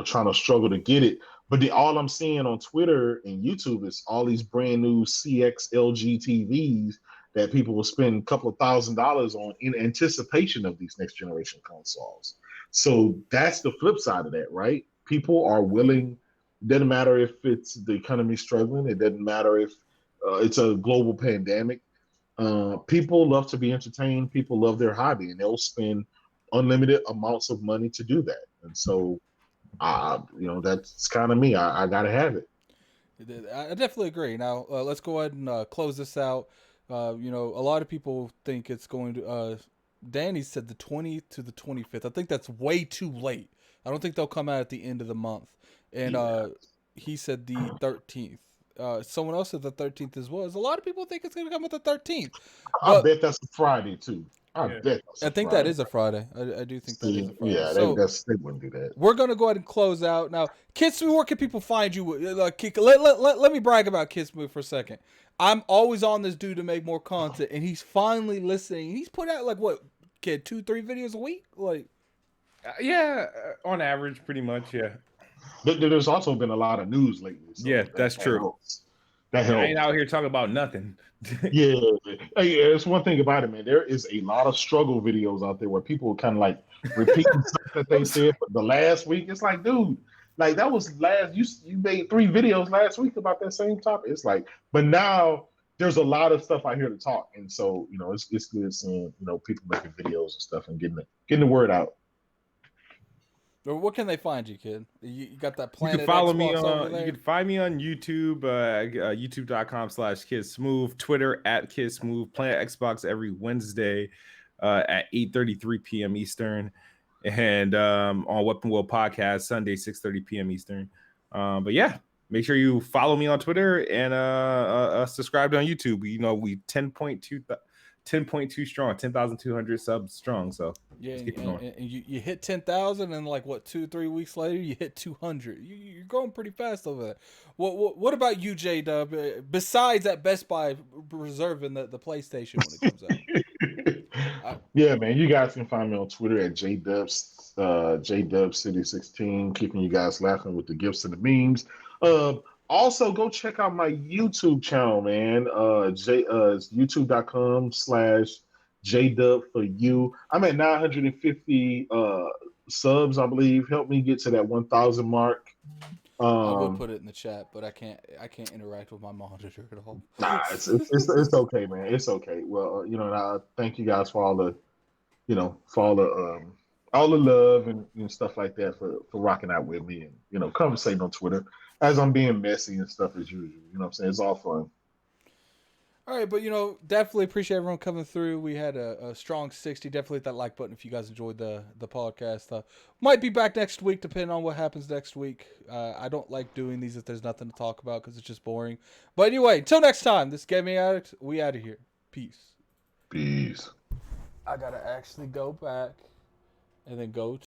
trying to struggle to get it. But all I'm seeing on Twitter and YouTube is all these brand new CX LG TVs that people will spend a couple of $1,000s on in anticipation of these next generation consoles. So that's the flip side of that, right? People are willing. It doesn't matter if it's the economy struggling. It doesn't matter if it's a global pandemic. People love to be entertained. People love their hobby, and they'll spend unlimited amounts of money to do that. And so that's kind of me. I gotta have it. I definitely agree. Now, let's go ahead and close this out. A lot of people think it's going to. Danny said the 20th to the 25th. I think that's way too late. I don't think they'll come out at the end of the month. And he said the 13th. Someone else said the 13th as well. A lot of people think it's going to come out the 13th. I bet that's a Friday too. I bet that's I think that is a Friday. I do think that is a Friday. Yeah, so they wouldn't do that. we're gonna go ahead and close out now. Kids, where can people find you? Let me brag about Kids Move for a second. I'm always on this dude to make more content, and he's finally listening. He's put out 2-3 videos a week. On average, pretty much, yeah. But there's also been a lot of news lately. So that's true. Helps. That helps. I ain't out here talking about nothing. Yeah. Hey, it's one thing about it, man. There is a lot of struggle videos out there where people kind of repeating stuff that they said for the last week. It's like, dude, that was last. You made 3 videos last week about that same topic. It's but now there's a lot of stuff out here to talk, and so it's good seeing people making videos and stuff and getting the word out. What can they find you, kid? You got that Planet You can follow Xbox me over there? You can find me on YouTube, youtube.com/KidSmooth, Twitter @KidSmooth, Planet Xbox every Wednesday at 8:33 p.m. Eastern, and on Weapon Wheel Podcast Sunday 6:30 p.m. Eastern. But yeah, make sure you follow me on Twitter and subscribe on YouTube. We 10.2 strong, 10,200 subs strong. So yeah, and you hit 10,000, and 2-3 weeks later you hit 200. You're growing pretty fast over there. What about you, J Dub? Besides at Best Buy reserving the PlayStation when it comes out. Yeah, man. You guys can find me on Twitter at JDubsCity16, keeping you guys laughing with the gifts and the memes. Also, go check out my YouTube channel, man. YouTube.com/JDub for you. I'm at 950 subs, I believe. Help me get to that 1,000 mark. I will put it in the chat, but I can't interact with my monitor at all. Nah, it's okay, man. It's okay. Well, I thank you guys for all the, all the love and stuff like that for rocking out with me and conversating on Twitter as I'm being messy and stuff as usual. You know what I'm saying? It's all fun. All right, but definitely appreciate everyone coming through. We had a strong 60. Definitely hit that like button if you guys enjoyed the podcast. Might be back next week, depending on what happens next week. I don't like doing these if there's nothing to talk about because it's just boring. But anyway, until next time, this is Gaming Addict. We out of here. Peace. Peace. I gotta actually go back and then go